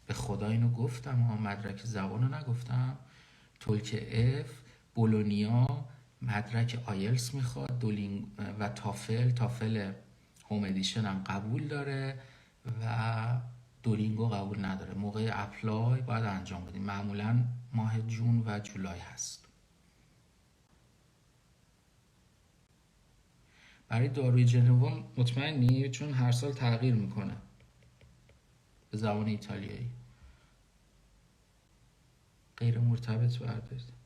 به خدا اینو گفتم، مدرک زبان رو نگفتم. تولک اف، بولونیا، مدرک آیلس میخواد، دولینگ و تافل هوم ادیشن هم قبول داره و دولینگو قبول نداره. موقع اپلای باید انجام بدیم، معمولا ماه جون و جولای هست. برای داروی جنوا مطمئنی؟ چون هر سال تغییر میکنه به زبان ایتالیایی. غیر مرتبط بردارید.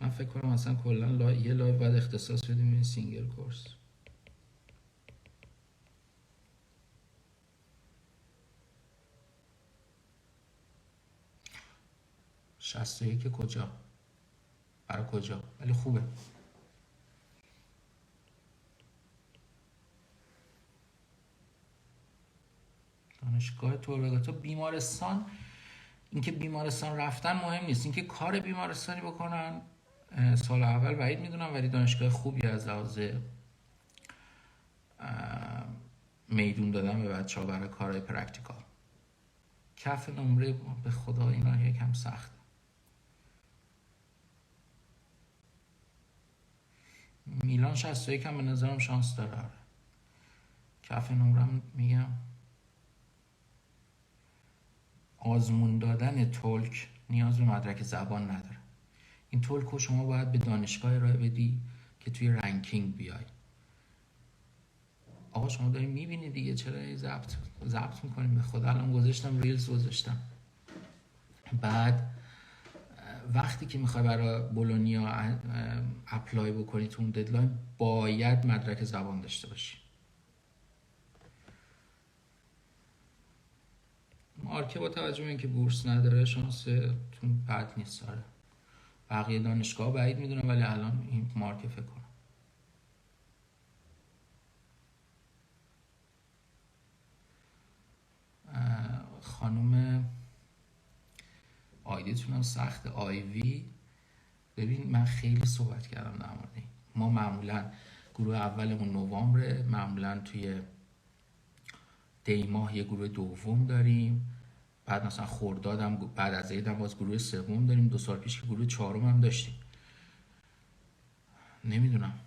من فکر کنم اصلا کلا یه لایو باید اختصاص بدیم این سینگل کورس. که کجا؟ برای کجا؟ ولی خوبه. دانشگاه توربگاتا، بیمارستان، اینکه بیمارستان رفتن مهم نیست، اینکه کار بیمارستانی بکنن سال اول بعید میدونم، ولی دانشگاه خوبی از لحاظ میدون دادن به بچه ها برای کارهای پرکتیکال. کف نمره به خدا اینا یکم سخت. میلان 61 هم به نظرم شانس داره. کف نمرم میگم آزمون دادن تولک نیاز به مدرک زبان نداره. این تولک رو شما باید به دانشگاه ارائه بدی که توی رنکینگ بیای. آقا شما داریم میبینی دیگه، چرا ضبط میکنیم؟ به خدا الان گذاشتم ریلز گذاشتم. بعد وقتی که میخوای برای بولونیا اپلای بکنی تو اون ددلاین باید مدرک زبان داشته باشی. مارکه با توجه به اینکه بورس نداره شانستون بد نیست. آره بقیه دانشگاه بعید میدونم، ولی الان این مارکه فکر کنم. خانم آیدیتون هم سخته، آیوی. ببین من خیلی صحبت کردم در مورد این. ما معمولا گروه اولمون نوامبر، معمولا توی دی ماه یه گروه دوم داریم، بعد مثلا خردادم بعد از عیدم باز گروه سوم داریم. 2 سال پیش که گروه چهارم هم داشتیم. نمیدونم،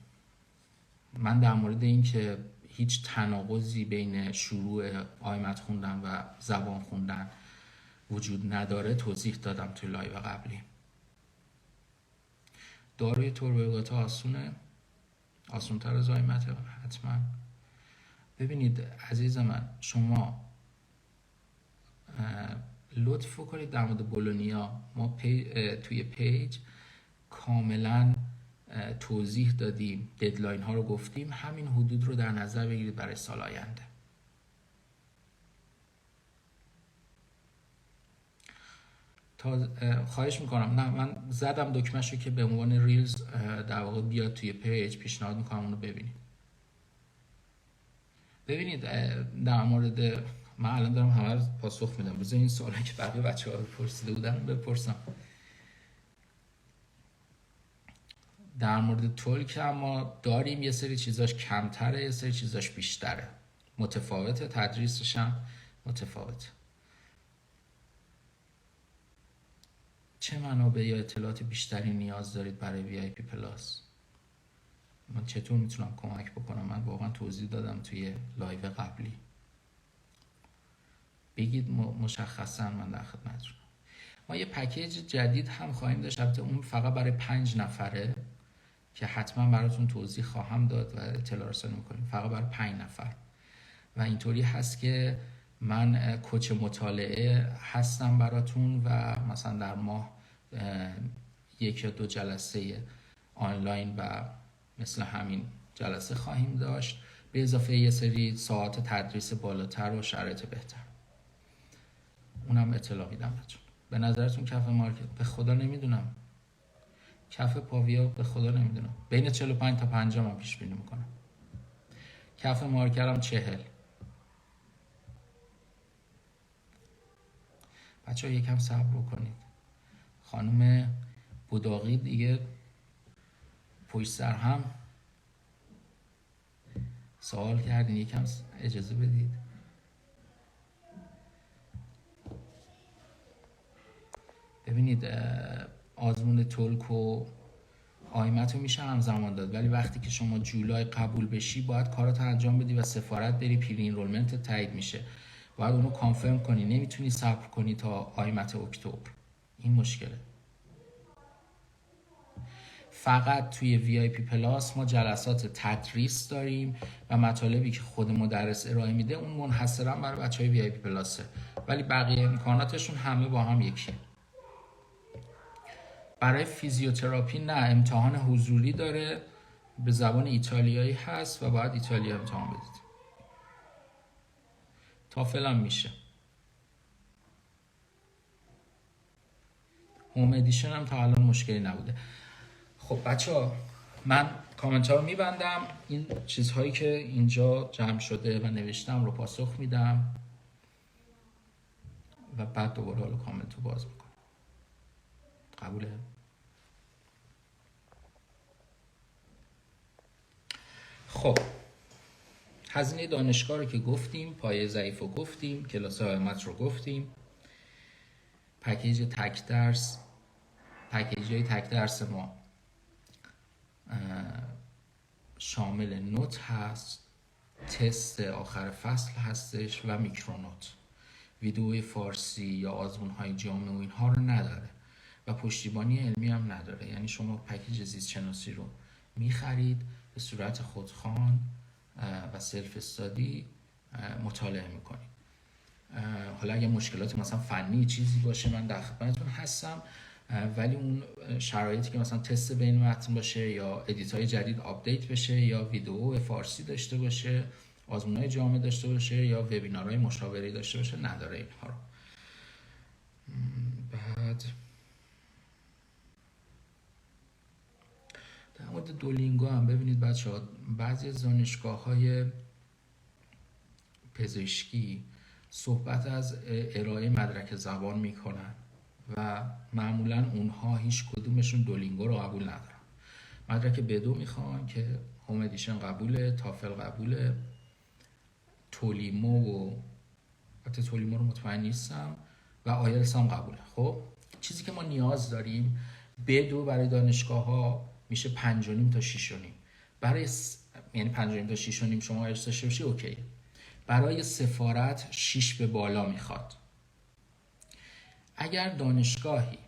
من در مورد این که هیچ تناقضی بین شروع آیمت خوندن و زبان خوندن وجود نداره توضیح دادم توی لایو قبلی. داروی توربگاتا آسونه، آسون تر از آیمت حتما. ببینید عزیز من، شما لطف کنید در مورد بولونیا ما توی پیج کاملا توضیح دادیم، ددلاین ها رو گفتیم. همین حدود رو در نظر بگیرید برای سال آینده. خواهش میکنم، نه من زدم دکمه‌شو که به عنوان ریلز در واقع بیاد توی پیج، پیشنهاد میکنم اونو ببینید. ببینید در مورد، من الان دارم همه رو پاسخ میدم، بذار این سوالی که بقیه بچه‌ها پرسیده بودن بپرسم. در مورد تولک ما داریم یه سری چیزاش کمتره، یه سری چیزاش بیشتره، متفاوته، تدریسش هم متفاوته. چه منابع یا اطلاعات بیشتری نیاز دارید برای VIP پلاس؟ من چطور میتونم کمک بکنم؟ من واقعا توضیح دادم توی لایو قبلی. بگید مشخصا من در خدمتتونم. ما یه پکیج جدید هم خواهیم داشت، البته اون فقط برای 5 نفره که حتما براتون توضیح خواهم داد و اطلاع رسانی میکنیم. فقط برای 5 نفر و اینطوری هست که من کوچ مطالعه هستم براتون و مثلا در ماه 1 یا 2 جلسه آنلاین و مثل همین جلسه خواهیم داشت، به اضافه یه سری ساعت تدریس بالاتر و شرایط بهتر. اونم اطلاع میدم بهتون. به نظرتون کف مارکت؟ به خدا نمیدونم. کف پاویا به خدا نمیدونم، بین 45 تا 50 من پیش بینی میکنم. کف مارکرم 40. بچه ها یکم صبر کنید. خانم بوداقی دیگه پشت سر هم سوال کردین، یکم اجازه بدید. ببینید آزمون تولک و آیمت رو میشه همزمان داد، ولی وقتی که شما جولای قبول بشی باید کاراتو انجام بدی و سفارت بری، پری انرولمنت تایید میشه، باید اونو کانفرم کنی، نمیتونی صبر کنی تا آیمت اکتبر. این مشکله. فقط توی VIP پلاس ما جلسات تدریس داریم و مطالبی که خود مدرس ارائه میده اون منحصرا برای بچهای VIP پلاسه، ولی بقیه امکاناتشون همه با هم یکیه. برای فیزیوتراپی نه، امتحان حضوری داره، به زبان ایتالیایی هست و باید ایتالیا امتحان بدید. تافل هم میشه. هوم ادیشن هم تا الان مشکلی نبوده. خب بچه ها من کامنت ها رو میبندم، این چیزهایی که اینجا جمع شده و نوشتم رو پاسخ میدم و بعد دوباره حالا کامنت رو باز میکنم. قبوله؟ خب هزینه دانشگاه رو که گفتیم، پایه ضعیف رو گفتیم، کلاس آیمت رو گفتیم، پکیج تک درس، پکیج های تک درس ما شامل نوت هست، تست آخر فصل هستش و میکرونوت. ویدئوی فارسی یا آزمون های جامع و اینها رو نداره و پشتیبانی علمی هم نداره. یعنی شما پکیج زیست شناسی رو میخرید به صورت خودخوان و سلف استادی مطالعه میکنید. حالا اگه مشکلات مثلا فنی چیزی باشه من در خدمتتون هستم، ولی اون شرایطی که مثلا تست بین متن باشه یا ادیت های جدید آپدیت بشه یا ویدئو فارسی داشته باشه، آزمون های جامع داشته باشه یا وبینارهای مشاوره داشته باشه، نداره اینها رو. بعد در مورد دولینگو هم ببینید بچه ها، بعضی از دانشگاه‌های پزشکی صحبت از ارائه مدرک زبان میکنن و معمولا اونها هیچ کدومشون دولینگو رو قبول ندارن. مدرک بدو میخوان که هوم ادیشن قبوله، تافل قبوله، تولیمو و البته تولیمو رو مطمئن نیستم و آیلتس هم قبوله. خب چیزی که ما نیاز داریم بدو برای دانشگاه ها میشه 5.5 تا 6.5. برای یعنی 5.5 تا 6.5 شما آیلتس داشته باشی اوکی. برای سفارت 6 به بالا میخواد. اگر دانشگاهی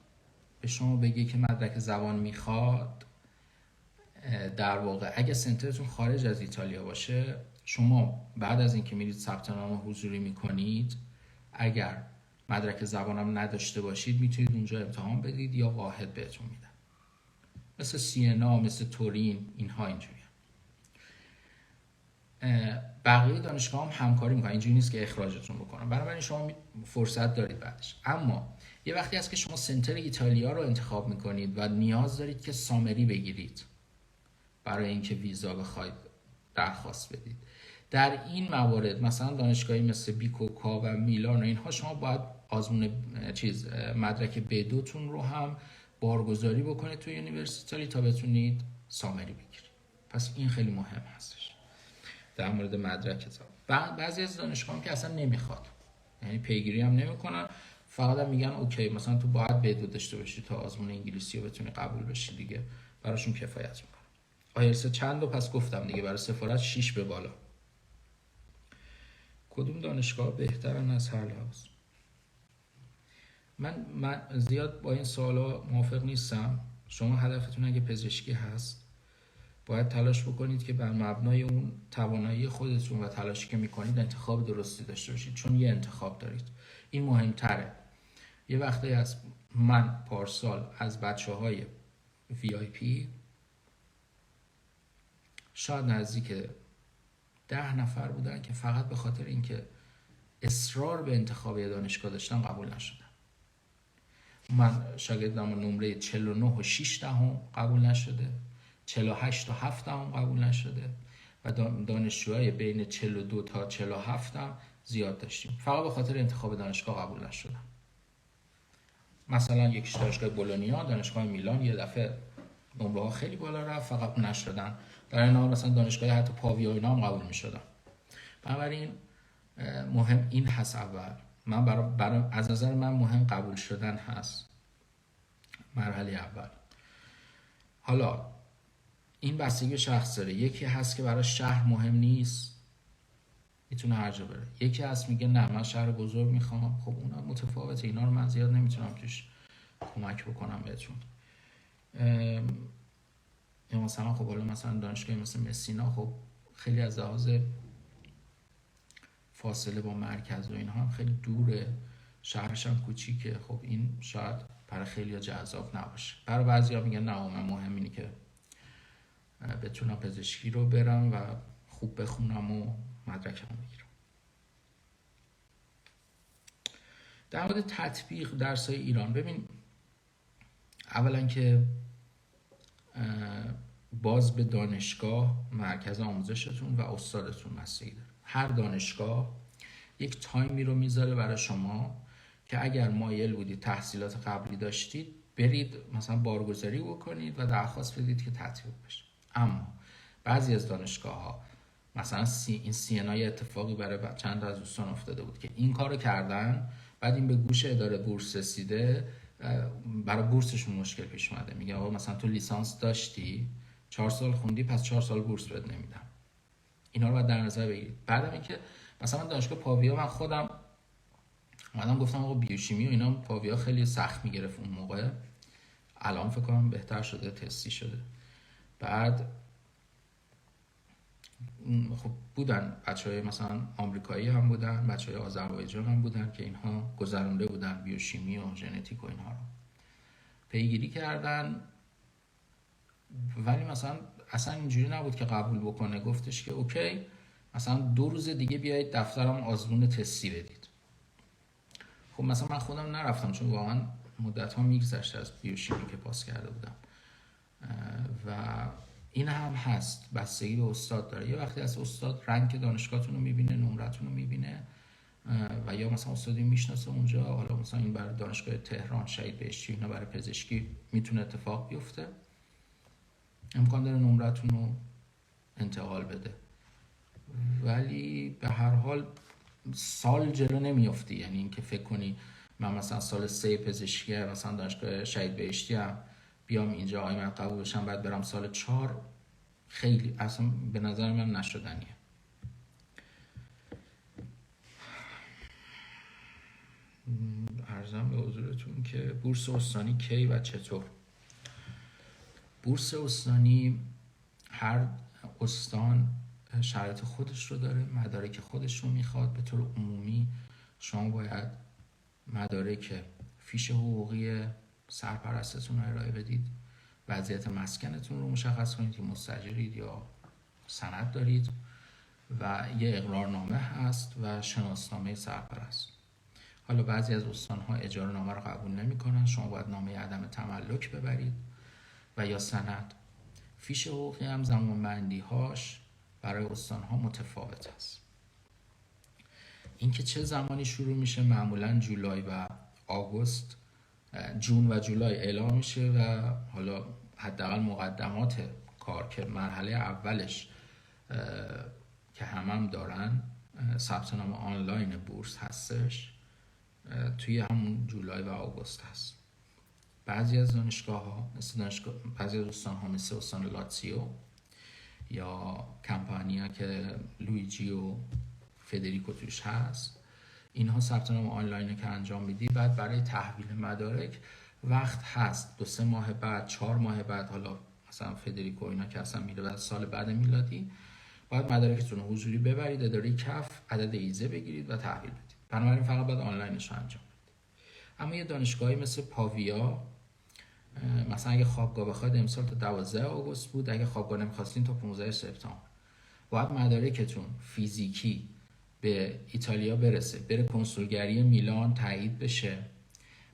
به شما بگه که مدرک زبان میخواد، در واقع اگه سنترتون خارج از ایتالیا باشه، شما بعد از اینکه میرید ثبت نام حضوری میکنید، اگر مدرک زبانم نداشته باشید میتونید اونجا امتحان بدید یا واحد بهتون میدن، مثل سینا، مثل تورین، اینها اینجوری. بقیه دانشگاه هم همکاری میکنن، اینجوری نیست که اخراجتون بکنن، بنابراین شما فرصت دارید بعدش. اما یه وقتی هست که شما سنتر ایتالیا رو انتخاب میکنید و نیاز دارید که سامری بگیرید برای اینکه ویزا بخواید درخواست بدید. در این موارد مثلا دانشگاهی مثل بیکوکا و میلان و اینها شما باید آزمون مدرک بدوتون رو هم بارگذاری بکنید توی یونیورسیتی تا بتونید سامری بگیرید. پس این خیلی مهم هستش در مورد مدرک زبان. بعضی از دانشگاه هم که اصلا نمیخواد، یعنی پیگیری هم نمیکنن، فقط هم میگن اوکی مثلا تو باید بدو داشته باشی تا آزمون انگلیسی رو بتونی قبول بشی دیگه، براشون کفایت میکنه. آیلتس چند رو پس گفتم دیگه، برای سفارت 6 به بالا. کدوم دانشگاه بهترن از هر لحاظ؟ من زیاد با این سوالا موافق نیستم. شما هدفتون اگه پزشکی هست باید تلاش بکنید که بر مبنای اون توانایی خودتون و تلاشی که میکنید انتخاب درستی داشته باشید، چون یه انتخاب دارید. این مهمتره. یه وقتی از من پارسال از بچه‌های VIP شاید نزدیک 10 نفر بودن که فقط به خاطر اینکه اصرار به انتخاب یه دانشگاه داشتن قبول نشدن. من شاگردم نمره 49 و 6 دهم قبول نشده، 48 و 7 دهم قبول نشده و دانشجوهای بین 42 تا 47 هم زیاد داشتیم. فقط به خاطر انتخاب دانشگاه قبول نشدم. مثلا یکیش دانشگاه بولونیا، دانشگاه میلان یه دفعه نمره ها خیلی بالا رفت، فقط نشدن. در این حال مثلا دانشگاه حتی پاویا اینا هم قبول میشدن. بنابراین مهم این هست. اول من برای از نظر من مهم قبول شدن هست، مرحله اول. حالا این بستگی شخص داره. یکی هست که برای شهر مهم نیست، میتونه هر جا بره. یکی هست میگه نه من شهر بزرگ میخوام. خب اونا متفاوته، اینا رو من زیاد نمیتونم توش کمک بکنم بهتون. یا مثلا خب حالا مثلا دانشگاه مثل مسینا خب خیلی از لحاظ فاصله با مرکز و اینها هم خیلی دوره، شهرش هم کوچیکه. خب این شاید برای خیلی جذاب نباشه. برای بعضیا میگن نه من مهم اینه که بتونم پزشکی رو برم و خوب بخونم و مدرکم بگیرم. در مورد تطبیق درسای ایران، ببین اولا که باز به دانشگاه، مرکز آموزشتون و استادتون بستگی داره. هر دانشگاه یک تایمی رو میذاره برای شما که اگر مایل بودید تحصیلات قبلی داشتید برید مثلا بارگذاری بکنید و درخواست بدید که تطبیق بشه. اما بعضی از دانشگاه ها مثلا این CNI اتفاقی برای چند از دوستان افتاده بود که این کارو کردن، بعد این به گوش اداره بورس رسیده، برای بورسشون مشکل پیش اومده. میگه آقا مثلا تو لیسانس داشتی 4 سال خوندی پس 4 سال بورس بهت نمیدم. اینا رو باید در نظر بگیرید. بعدم اینکه مثلا دانشگاه پاویا من خودم اومدم گفتم آقا بیوشیمی و اینا پاویا خیلی سخت میگرفت اون موقع، الان فکر کنم بهتر شده، تستی شده. بعد خب بودن بچهای مثلا آمریکایی هم بودن، بچهای آذربایجان هم بودن که اینها گذرونده بودن بیوشیمی و ژنتیک و اینها رو پیگیری کردن. ولی مثلا اصلا اینجوری نبود که قبول بکنه. گفتش که اوکی مثلا 2 روز دیگه بیایید دفترم آزمون تستی بدید. خب مثلا من خودم نرفتم چون واقعا مدت ها میگذشت از بیوشیمی که پاس کرده بودم. و این هم هست، بستگی به استاد داره. یه وقتی از استاد رنگ دانشگاهتون رو میبینه، نمرتون رو میبینه و یا مثلا استادی میشناسه اونجا، حالا مثلا این برای دانشگاه تهران، شهید بهشتی، اینا برای پزشکی میتونه اتفاق بیفته، امکان داره نمرتون رو انتقال بده. ولی به هر حال سال جلو نمیافتی. یعنی اینکه فکر کنی من مثلا سال 3 پزشکی مثلا دانشگاه شهید بهشتی هم بیام اینجا آقای من قبول بشم بعد برم سال 4، خیلی اصلا به نظر من نشدنیه. عرضم به حضورتون که بورس استانی کی و چطور؟ بورس استانی هر استان شرایط خودش رو داره، مدارک خودش رو میخواد. به طور عمومی شما باید مدارک فیش حقوقی سرپرستتون رو ارائه بدید، وضعیت مسکنتون رو مشخص کنید که مستاجرید یا سند دارید و یه اقرارنامه هست و شناسنامه سرپرست. حالا بعضی از استان‌ها اجاره‌نامه رو قبول نمی‌کنن، شما باید نامه عدم تملک ببرید و یا سند. فیش حقوقی هم زمانبندی‌هاش برای استان‌ها متفاوت است. اینکه چه زمانی شروع میشه، معمولاً جولای و آگوست، جون و جولای اعلام میشه و حالا حداقل مقدمات کار که مرحله اولش که هم دارن ثبت نام آنلاین بورس هستش، توی همون جولای و آگوست هست. بعضی از دانشگاه‌ها بعضی از استان‌ها مثل استان لاتزیو یا کمپانیا که لویجی و فدریکو توش هست، اینها ثبت نام آنلاین که انجام میدی، بعد برای تحویل مدارک وقت هست 2-3 ماه بعد، 4 ماه بعد، حالا مثلا فدریکو اینا که اصلا میره بعد سال بعد میلادی، باید مدارکتون رو حضوری ببرید اداره کف، عدد ایزه بگیرید و تحویل بدید. بنابراین فقط باید آنلاینش انجام بدید. اما یه دانشگاهی مثل پاویا مثلا اگه خوابگاه بخواید امسال تا 12 آگوست بود، اگه خوابگاه نمیخواستین تا 15 سپتامبر، باید مدارکتون فیزیکی به ایتالیا برسه، بره کنسولگری میلان تایید بشه،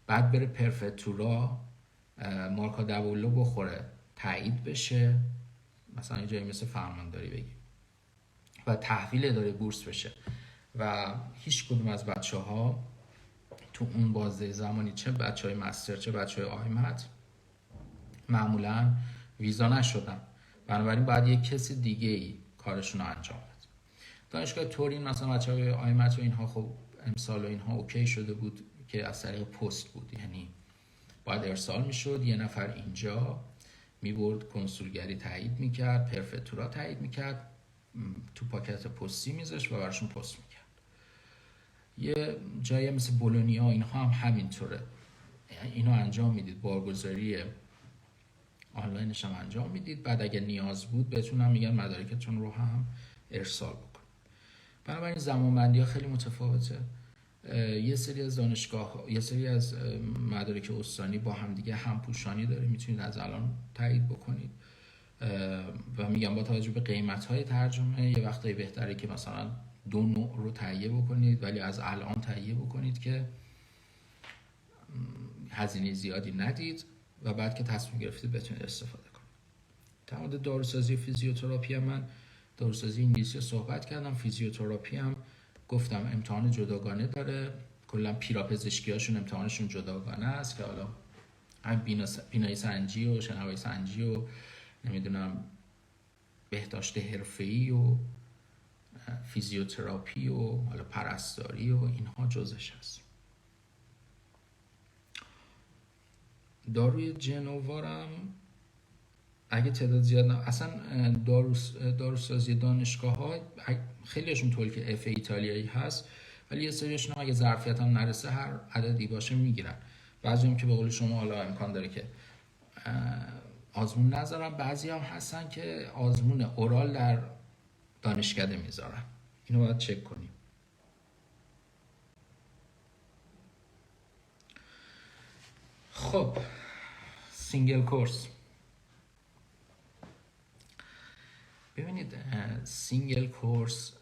بعد بره پرفکتورا مارکا دبولو بخوره تایید بشه، مثلا یه جایی مثل فرمانداری بگیم، و تحویل اداره بورس بشه و هیچ کدوم از بچه ها تو اون بازه زمانی، چه بچه های مستر چه بچه های آیمت، معمولا ویزا نشدن. بنابراین باید یک کسی دیگه ای کارشون رو انجام بده. دانشگاه تورین مثلا بچه های آیمت و اینها خب امسال و اینها اوکی شده بود که از طریق پست بود، یعنی باید ارسال میشد، یه نفر اینجا میبرد کنسولگری تایید میکرد، پرفکتورا تایید میکرد، تو پاکت پستی میذاشت و براشون پست میکرد. یه جایی مثل بولونیا اینها هم همینطوره، اینو انجام میدید، بارگذاری آنلاینش هم انجام میدید، بعد اگه نیاز بود بهتون هم میگن مدارکتون رو هم ارسال بکن. بنابراین زمانبندی ها خیلی متفاوته. یه سری از دانشگاه، یه سری از مدارک استانی با همدیگه همپوشانی داره، میتونید از الان تایید بکنید و میگم با توجه به قیمت های ترجمه یه وقتایی بهتره که مثلا 2 نوع رو تهیه بکنید، ولی از الان تهیه بکنید که هزینه زیادی ندید و بعد که تصمیم گرفتید بتونید استفاده کنید. در مورد داروسازی و فیزیوتراپی هم من داروسازی انگلیسی رو صحبت کردم، فیزیوتراپی هم گفتم امتحان جداگانه داره، کلا پیراپزشکی هاشون امتحانشون جداگانه است که حالا هم بینایی سنجی و شنوایی سنجی و نمیدونم بهداشت حرفه‌ای و فیزیوتراپی و حالا پرستاری و اینها جزش هست. داروی جنوارم اگه تعداد زیاد اصلا داروسازی دانشگاه ها خیلیشون طوری که اف ایتالیایی هست، ولی یه سریشون اگه ظرفیت هم نرسه هر عددی باشه میگیرن. بعضی هم که به قول شما حالا امکان داره که آزمون نذارن، بعضی هم هستن که آزمون اورال در دانشکده میذارن، اینو باید چک کنیم. خب سینگل کورس، ببینید سینگل کورس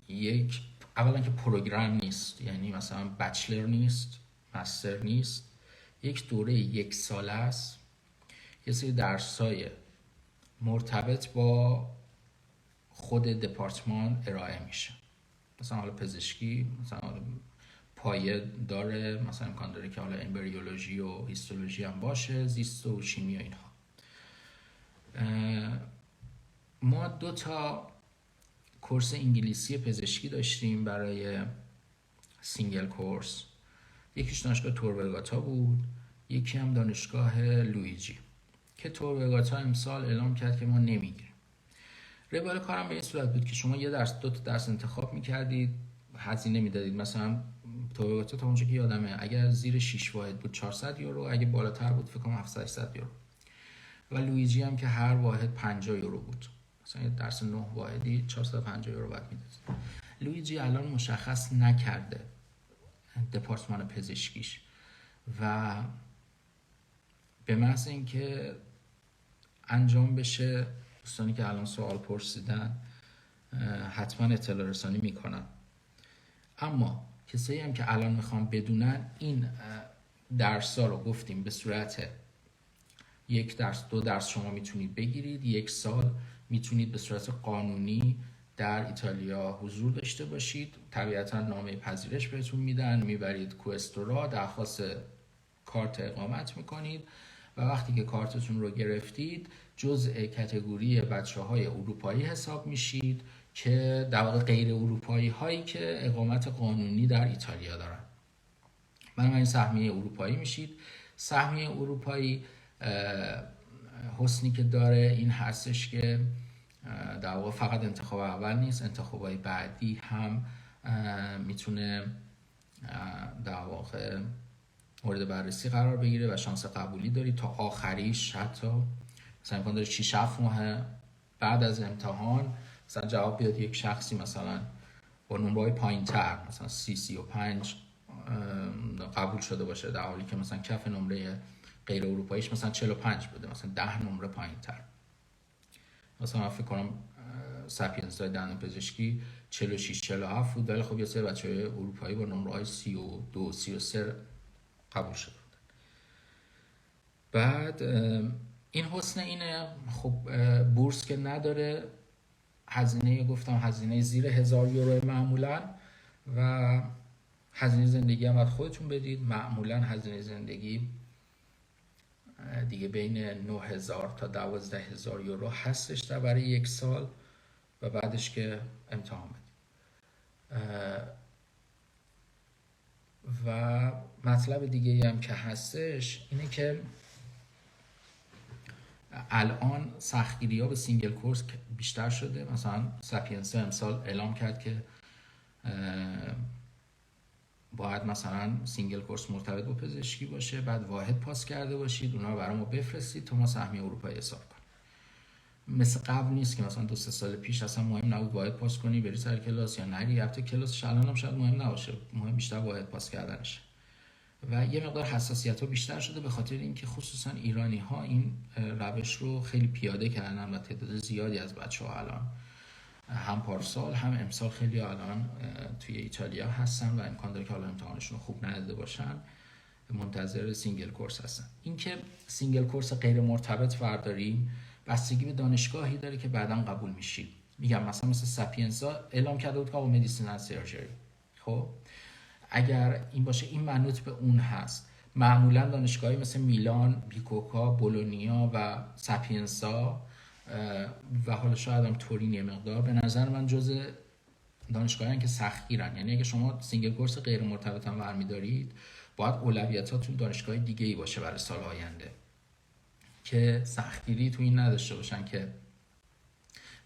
یک اولا که پروگرام نیست، یعنی مثلا بچلر نیست، مستر نیست، یک دوره 1 ساله است، یه سری درسای مرتبط با خود دپارتمان ارائه میشه، مثلا حالا پزشکی مثلا حالا پایه داره، مثلا امکان داره که حالا امبریولوژی و هیستولوژی هم باشه، زیست و شیمی و اینها. ما 2 تا کورس انگلیسی پزشکی داشتیم برای سینگل کورس، یکیش دانشگاه تور ورگاتا بود، یکی هم دانشگاه لویجی که تور ورگاتا امسال اعلام کرد که ما نمیگیریم. روال کارم به این صورت بود که شما یه درس 2 تا درس انتخاب میکردید، هزینه میدادید، مثلا تور ورگاتا تا اونجا که یادمه اگر زیر 6 واحد بود 400 یورو، اگه بالاتر بود فکر کنم 700 یورو، و لویجی هم که هر واحد 50 یورو بود، مثلا درس 9 واحدی 450 یورو باید میداد. لویجی الان مشخص نکرده دپارتمان پزشکیش و به محض اینکه انجام بشه، دوستانی که الان سوال پرسیدن حتما اطلاع رسانی میکنن. اما کسایی هم که الان میخوان بدونن، این درس‌ها رو گفتیم به صورت 1 درس 2 درس شما میتونید بگیرید، 1 سال میتونید به صورت قانونی در ایتالیا حضور داشته باشید، طبیعتا نامه پذیرش بهتون میدن، میبرید کوئستورا، درخواست کارت اقامت میکنید و وقتی که کارتتون رو گرفتید جزء کتگوری بچه‌های اروپایی حساب میشید که در واقع غیر اروپایی هایی که اقامت قانونی در ایتالیا دارن. بنابراین سهمیه اروپایی میشید. سهمیه اروپایی حسنی که داره این هستش که در واقع فقط انتخاب اول نیست، انتخابای بعدی هم میتونه در واقع مورد بررسی قرار بگیره و شانس قبولی داری تا آخریش، حتی مثلا امکان داره 6-7 ماه بعد از امتحان مثلا جواب بیاد یک شخصی مثلا با نمره‌های پایین‌تر مثلا 35 قبول شده باشه، در حالی که مثلا کف نمره غیر اروپاییش مثلا 45 بوده، مثلا 10 نمره پایین‌تر. مثلا من فکر کنم سپینزای دندان پزشکی 46 47 بود، ولی خب یه سری بچه‌های اروپایی با نمره‌های 32 33 قبول شده بودن. بعد این حسن اینه خب بورس که نداره، هزینه گفتم هزینه زیر 1000 یورو معمولا، و هزینه زندگی هم باید خودتون بدید. معمولا هزینه زندگی دیگه بین 9000 تا 12000 یورو هستش در برای 1 سال، و بعدش که امتحان بدید. و مطلب دیگه هم که هستش اینه که الان سختگیری ها به سینگل کورس بیشتر شده. مثلا سپینسا امسال اعلام کرد که باید مثلا سینگل کورس مرتبط با پزشکی باشه، بعد واحد پاس کرده باشید، اونا رو برای ما بفرستید تا ما سهمیه اروپایی حساب کنیم. مثل قبل نیست که مثلا 2-3 سال پیش اصلا مهم نبود واحد پاس کنی بری سر کلاس یا نری. البته کلاسش الان هم شاید مهم نباشه، مهم بیشتر واحد پاس کردنشه. و یه مقدار حساسیت ها بیشتر شده به خاطر اینکه خصوصا ایرانی ها این روش رو خیلی پیاده کردن و تعداد زیادی از بچه ها الان هم پارسال هم امسال خیلی الان توی ایتالیا هستن و امکان داره که حالا امتحانشون رو خوب نداده باشن، منتظر سینگل کورس هستن. اینکه سینگل کورس غیر مرتبط برداریم بستگی به دانشگاهی داره که بعداً قبول میشید. میگم مثلا سپینسا اعلام کرده بود که آقا مدیسین اند سرجری، خب اگر این باشه این منوط به اون هست. معمولا دانشگاهی مثل میلان، بیکوکا، بولونیا و سپینسا و حالا شاید هم تورین یه مقدار به نظر من جز دانشگاهی که سختگیرن. یعنی اگه شما سینگل کورس غیر مرتبط هم برمی‌دارید باید اولویتاتون دانشگاه دیگه ای باشه برای سال آینده که سختگیری تو این نداشته باشن که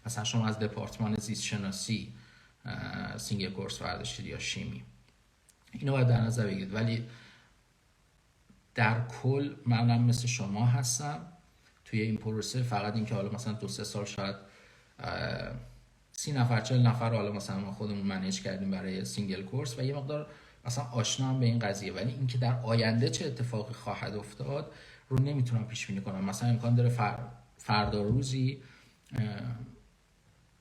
مثلا شما از دپارتمان زیست شناسی سینگل کورس برداشتید یا شیمی. اینو باید در نظر بگیرید. ولی در کل منم مثل شما هستم توی این پروسه. فقط این که حالا مثلا 2-3 سال شاید 30 نفر 40 نفر رو حالا مثلا ما خودمون منیج کردیم برای سینگل کورس و یه مقدار مثلا آشنا هم به این قضیه، ولی اینکه در آینده چه اتفاقی خواهد افتاد رو نمیتونم پیش بینی کنم. مثلا امکان داره فردا روزی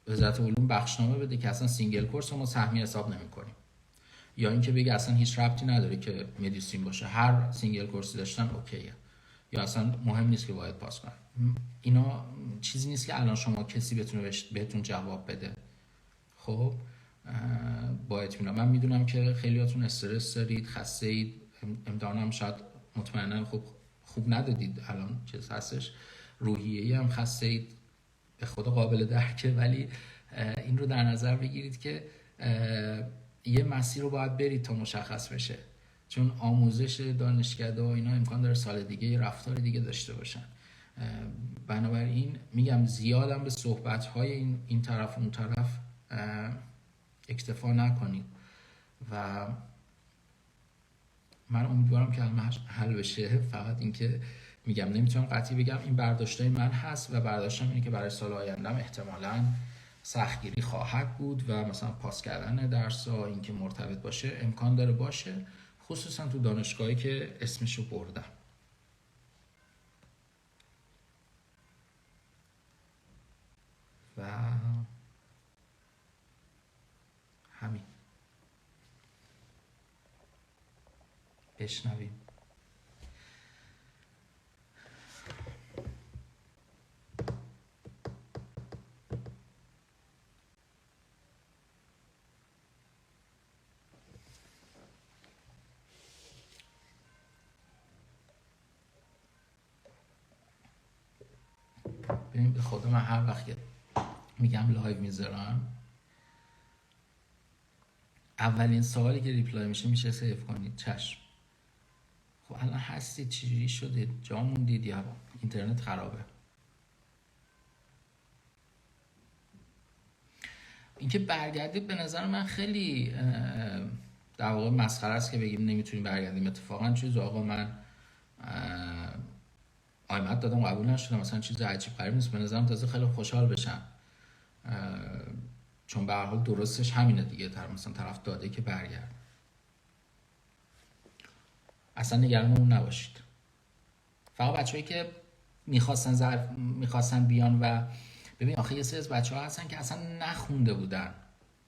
وزارت علوم بخشنامه بده که اصلا سینگل کورس رو ما سهمی حساب نمی‌کنیم، یا اینکه بگه اصلا هیچ ربطی نداره که مدیسین باشه، هر سینگل کورسی داشتن اوکیه، یا اصلا مهم نیست که باید پاس کنن. اینا چیزی نیست که الان شما کسی بتونه بهتون جواب بده. خب با اطمینان من میدونم که خیلیاتون استرس دارید، خسته اید، امتحانم شاید مطمئنا خوب ندادید، الان چیز هستش، روحیه‌ای هم خسته اید، به خدا قابل درکه، ولی این رو در نظر بگیرید که یه مسیر رو باید برید تا مشخص بشه، چون آموزش دانشکده و اینا امکان داره سال دیگه یه رفتار دیگه داشته باشن. بنابراین میگم زیادم به صحبت‌های این طرف و اون طرف اکتفا نکنید و من امیدوارم که حل بشه. فقط اینکه میگم نمیتونم قطعی بگم این برداشتای من هست و برداشتم اینه که برای سال آیندهم احتمالاً سختگیری خواهد بود و مثلا پاس کردن درس‌ها اینکه مرتبط باشه امکان داره باشه، خصوصا تو دانشگاهی که اسمشو بردم. و همین. بشنویم. ببین به خدا من هر وقت که میگم لایو میذارم اولین سوالی که ریپلای میشه سیف کنید. چشم. خب الان هستید چجوری شده؟ جا موندید یا اینترنت خرابه؟ اینکه برگردید به نظر من خیلی در واقع مسخره است که بگیم نمیتونیم برگردیم. اتفاقا چیز آقا من آیمت دادم قبول نشدم، مثلا چیز عجیب غریب نیست. به نظرم تازه خیلی خوشحال بشم، چون به هر حال درستش همینه دیگه. مثلا طرف داده که برگرد. اصلا نگران اون نباشید. فقط بچه‌ای که میخواستن بیان و ببین آخه یه سری از بچه‌ها هستن که اصلا نخونده بودن،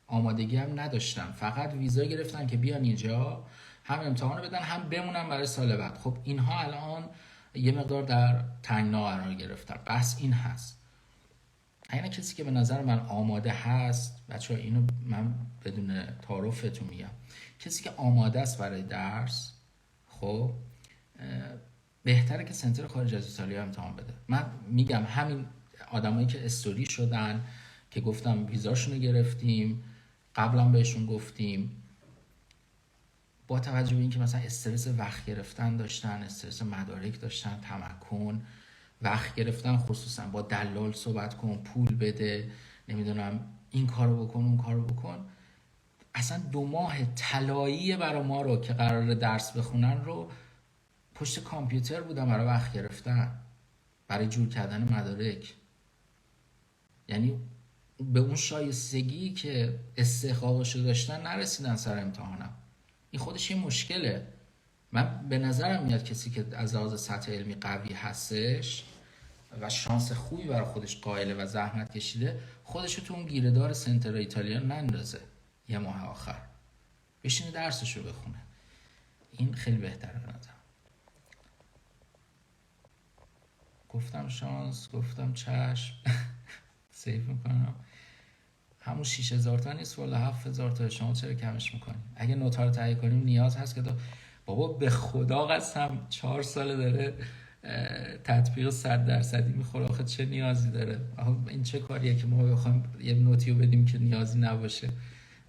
آمادگی هم نداشتن، فقط ویزا گرفتن که بیان اینجا، هم امتحان بدن هم بمونن برای سال بعد. خب اینها الان یه مقدار در تنگنا قرار گرفتن. بحث این هست این کسی که به نظر من آماده هست، بچه‌ها اینو من بدون تعارفتون میگم، کسی که آماده است برای درس، خب بهتره که سنتر خارج از ایتالیا امتحان بده. من میگم همین آدمایی که استوری شدن که گفتم ویزاشون رو گرفتیم، قبلا بهشون گفتیم، با توجه به اینکه مثلا استرس وقت گرفتن داشتن، استرس مدارک داشتن، تمکن، وقت گرفتن، خصوصا با دلال صحبت کن، پول بده، نمیدونم این کارو بکن اون کارو بکن، اصلا 2 ماه طلایی برای ما رو که قراره درس بخونن رو پشت کامپیوتر بودن برای وقت گرفتن، برای جور کردن مدارک. یعنی به اون شایستگی که استحقاقشو داشتن نرسیدن سر امتحانم. این خودش یه مشکله. من به نظرم میاد کسی که از لحاظ سطح علمی قوی هستش و شانس خوبی برای خودش قائله و زحمت کشیده، خودشو تو اون گیردار سنتر ایتالیا نندازه یه ماه آخر، بشینه درسشو بخونه. این خیلی بهتره به نظرم. گفتم شانس، گفتم چشم. سیف میکنم. همون 6000 تا نیست ولی 7000 تا. شما چرا کمش میکنی؟ اگه نوتا رو تهیه کنیم نیاز هست که بابا به خدا قسم 4 ساله داره تطبیق 100% میخوره، آخه چه نیازی داره؟ این چه کاریه که ما بخوایم یه نوتیو بدیم که نیازی نباشه؟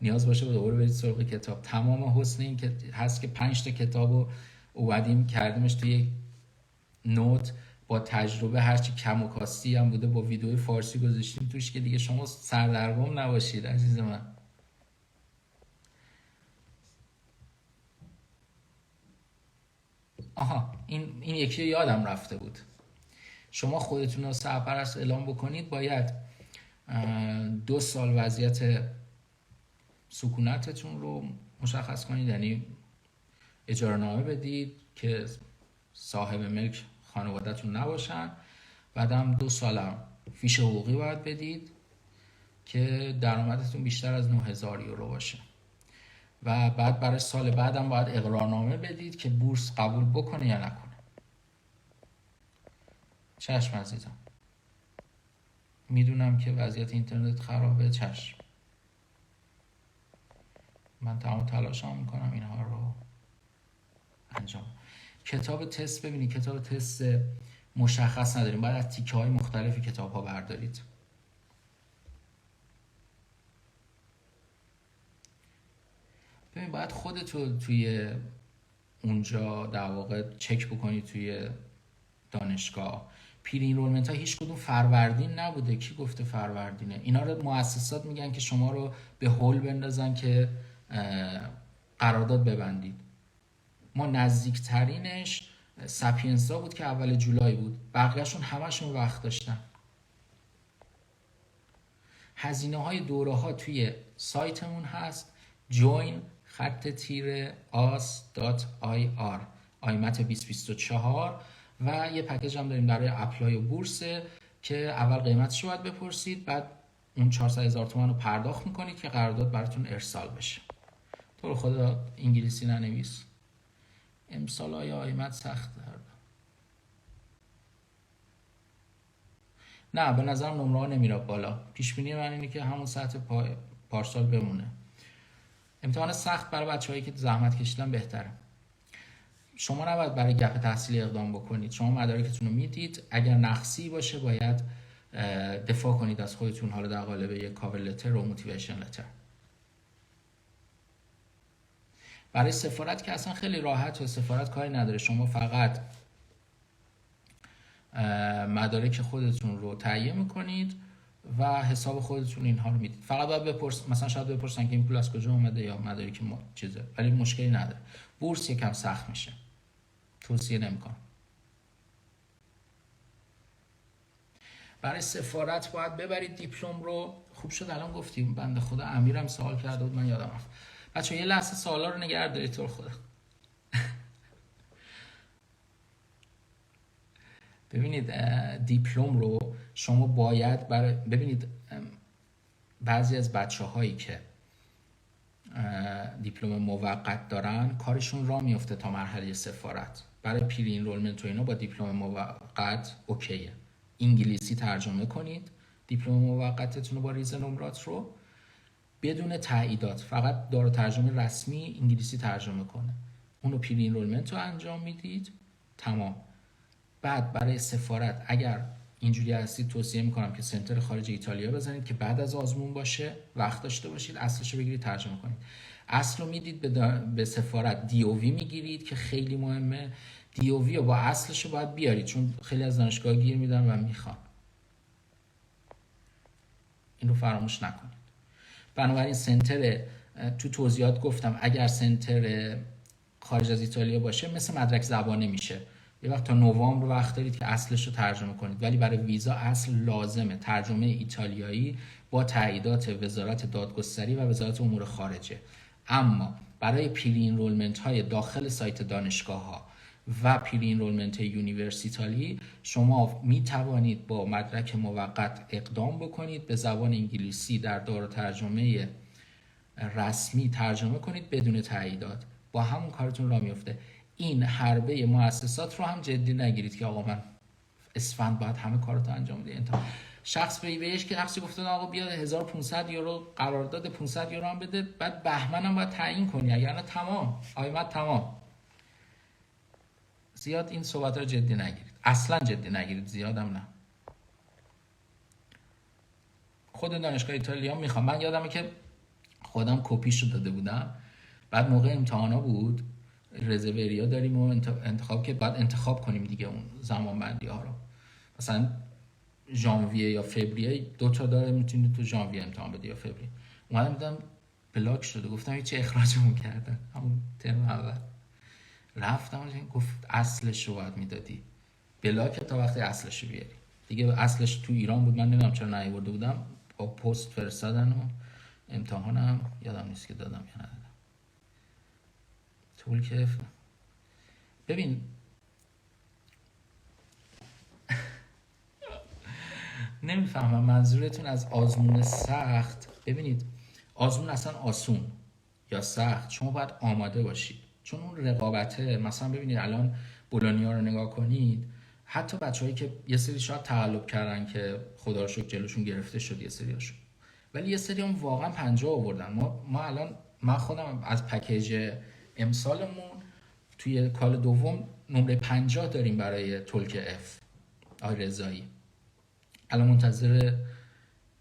نیاز باشه دوباره برید سراغ کتاب. تمام حسن این که هست که 5 تا کتابو اومدیم کردیمش توی یک نوت با تجربه، هرچی کم و کاستی هم بوده با ویدیوی فارسی گذاشتیم توش که دیگه شما سردرگم نباشید عزیز من. آها این یکی یادم رفته بود. شما خودتون رو سرپرست اعلام بکنید، باید 2 سال وضعیت سکونتتون رو مشخص کنید، یعنی اجاره نامه بدید که صاحب ملک خانواده‌تون نباشن. بعدم 2 سالم فیش حقوقی باید بدید که درآمدتون بیشتر از 9000 یورو باشه. و بعد برای سال بعدم باید اقرارنامه بدید که بورس قبول بکنه یا نکنه. چشم عزیزم، میدونم که وضعیت اینترنت خرابه، چشم، من تمام تلاشم میکنم اینها رو انجام. کتاب تست، ببینید کتاب تست مشخص نداریم، باید از تیکه های مختلفی کتاب ها بردارید. ببین باید خودتو توی اونجا در واقع چک بکنی توی دانشگاه. پری انرولمنت ها هیچ کدوم فروردین نبوده. کی گفته فروردینه؟ اینا رو مؤسسات میگن که شما رو به هول بندازن که قرارداد ببندید. ما نزدیکترینش سپینسا بود که اول جولای بود، بقیهشون همشون وقت داشتن. هزینه های دوره ها توی سایتمون هست، join-as.ir آیمت 2024 و یه پکیج هم داریم برای اپلای و بورسه که اول قیمتش رو باید بپرسید، بعد اون 400,000 تومان رو پرداخت میکنید که قرارداد براتون ارسال بشه. تو رو خدا انگلیسی ننویس، امسال های آیمت سخت دارد. نه به نظرم نمره ها نمیره بالا. پیش بینی من اینه که همون سطح پارسال بمونه. امتحان سخت برای بچه‌هایی که زحمت کشیدن بهتره. شما نباید برای گپ تحصیلی اقدام بکنید. شما مدارکتون رو میدید، اگر نقصی باشه باید دفاع کنید از خودتون، حالا در قالب یک کاور لتر و موتیویشن لتر. برای سفارت که اصلا خیلی راحت و سفارت کاری نداره. شما فقط مدارک خودتون رو تهیه میکنید و حساب خودتون اینها رو میدید. فقط باید بپرس، مثلا شاید بپرسن که این پول از کجا اومده یا مدارک چیزه، ولی مشکلی نداره. بورس یکم سخت میشه، توصیه نمیکنم. برای سفارت باید ببرید دیپلم رو. خوب شد الان گفتیم، بنده خدا امیرم سوال کرده بود من یادم رفت. بچه‌ها یه لحظه سوالا رو نگه دارید تو خدا. ببینید دیپلم رو شما باید ببینید بعضی از بچه‌هایی که دیپلم موقت دارن کارشون راه میفته تا مرحله سفارت. برای پری اینرولمنت و اینا با دیپلم موقت اوکیه. انگلیسی ترجمه کنید دیپلم موقتتون رو با ریز نمرات رو بدون تاییدات، فقط دارو ترجمه رسمی انگلیسی ترجمه کنه، اونو پری اینرولمنت رو انجام میدید، تمام. بعد برای سفارت اگر اینجوری هستید توصیه میکنم که سنتر خارج ایتالیا بزنید که بعد از آزمون باشه، وقت داشته باشید، اصلش رو بگیرید ترجمه کنید. اصل رو میدید به سفارت، دی او وی میگیرید که خیلی مهمه. دی او وی رو با اصلش رو باید بیارید چون خیلی از دانشگاه گیر میدن و میخوان. این رو فراموش نکنید. بنابراین سنتر، تو توضیحات گفتم اگر سنتر خارج از ایتالیا باشه مثل مدرک زبانه میشه، یه وقت تا نوامبر وقت دارید که اصلش رو ترجمه کنید، ولی برای ویزا اصل لازمه ترجمه ایتالیایی با تاییدات وزارت دادگستری و وزارت امور خارجه. اما برای پری اینرولمنت های داخل سایت دانشگاه ها و پری اینرولمنت یونیورسیتالی شما می توانید با مدرک موقت اقدام بکنید، به زبان انگلیسی در دارو ترجمه رسمی ترجمه کنید بدون تاییدات، با همون کارتون راه میفته. این حربه مؤسسات رو هم جدی نگیرید که آقا من اسفند باید همه کارتو انجام بدی. شخص بهش که شخصی گفته آقا بیا 1500 یورو قرارداد 500 یورو هم بده، بعد بهمن هم باید تعیین کنی، اگر نه تمام آیمت تمام. زیاد این صحبت رو جدی نگیرید، اصلا جدی نگیرید، زیادم نه. خود دانشگاه ایتالیا میخوام، من یادمه که خودم کپیشو داده بودم، بعد موقع امتحانا بود، رزروریا داریم و انتخاب که بعد انتخاب کنیم دیگه اون زمان بندی ها رو، مثلا ژانویه یا فوریه 2 تا داره، میتونید تو ژانویه امتحان بدی یا فوریه. اومدم دیدم بلاک شده، گفتم هیچ اخراجمون کردن همون ترم اول. رفتم گفت اصلش رو باید میدادی، بلاک تا وقتی اصلش رو بیاری دیگه. اصلش تو ایران بود، من نمیدونم چرا نیاورده بودم، با پست فرستادن و امتحانم یادم نیست که دادم یا ندادم. طول که ببین نمیفهمم منظورتون از آزمون سخت. ببینید آزمون اصلا آسون یا سخت شما باید آماده باشید، چون اون رقابته. مثلا ببینید الان بولونیا رو نگاه کنید، حتی بچه‌هایی که یه سری شاید تقلب کردن که خدا رو شکر جلوشون گرفته شد یه سریاشون، ولی یه سری هم واقعا 50 آوردن. ما الان من خودم از پکیج امسالمون توی کال دوم نمره 50 داریم برای تولک اف. آقای رضایی الان منتظر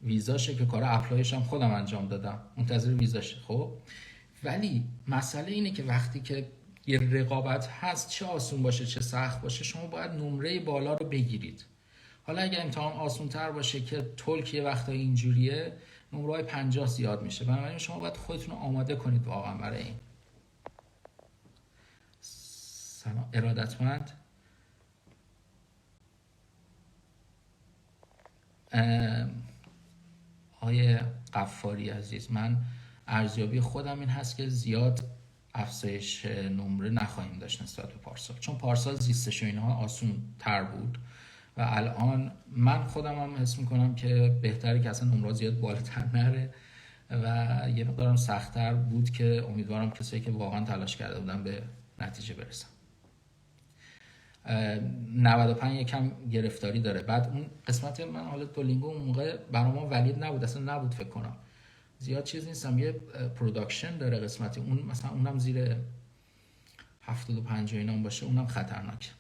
ویزاشه که کار اپلایش هم خودم انجام دادم، منتظر ویزاشه. خب ولی مسئله اینه که وقتی که یه رقابت هست، چه آسون باشه چه سخت باشه، شما باید نمره بالا رو بگیرید. حالا اگر امتحان آسون تر باشه که تولک یه وقتایی اینجوریه، نمره 50 زیاد میشه. بنابراین شما باید خودتون رو آماده کنید واقعا برای این. سلام ارادتمند. آقای قفاری عزیز، من ارزیابی خودم این هست که زیاد افزایش نمره نخواهیم داشت نسبت به پارسال، چون پارسال زیستش و اینها آسون تر بود و الان من خودم هم حس میکنم که بهتره که اصلا نمره زیاد بالاتر نره و یه مقدارم سخت‌تر بود که امیدوارم کسایی که واقعا تلاش کرده بودن به نتیجه برسن. 95 یکم گرفتاری داره. بعد اون قسمت من حالا دولینگو اون موقع برام ولید نبود، اصلا نبود فکر کنم، زیاد چیز نیستم. یه پروداکشن داره قسمتی، اون مثلا اونم زیر 75 و اینا باشه، اونم خطرناکه.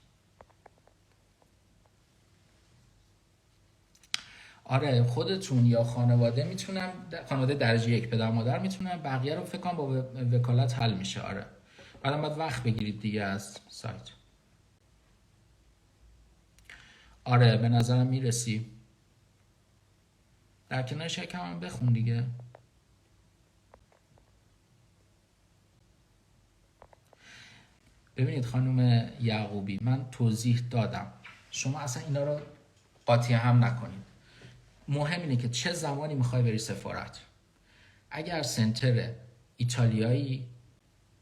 آره خودتون یا خانواده میتونن، خانواده درجه 1 پدر مادر میتونن، بقیه رو فکر کنم با وکالت حل میشه. آره بعدم باید وقت بگیرید دیگه از سایت. آره به نظرم میرسی. در کنارش یکم هم بخون دیگه. ببینید خانم یعقوبی، من توضیح دادم، شما اصلا اینا رو قاطی هم نکنید. مهم اینه که چه زمانی میخوای بری سفارت. اگر سنتر ایتالیایی،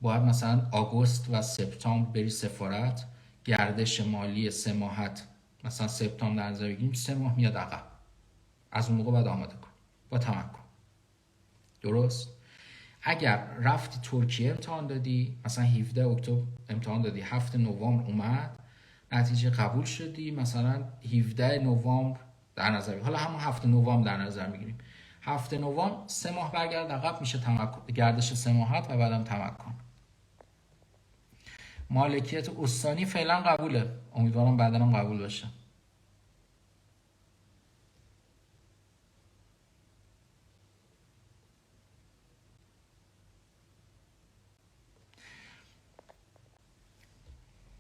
باید مثلا آگوست و سپتامبر بری سفارت، گردش مالی 3 ماهت مثلا سپتامبر در نظر بگیریم 3 ماه میاد عقب، از اون موقع باید آماده کن با تمکن. درست؟ اگر رفتی ترکیه امتحان دادی، مثلا 17 اکتبر امتحان دادی، 7 نوامبر اومد نتیجه قبول شدی، مثلا 17 نوامبر در نظر بگیر، حالا همون 7 نوامبر در نظر میگیریم، 7 نوامبر 3 ماه برگرد عقب، میشه گردش 3 ماهت و بعدم تمکن. مالکیت استانی فعلا قبوله، امیدوارم بعداً قبول بشه.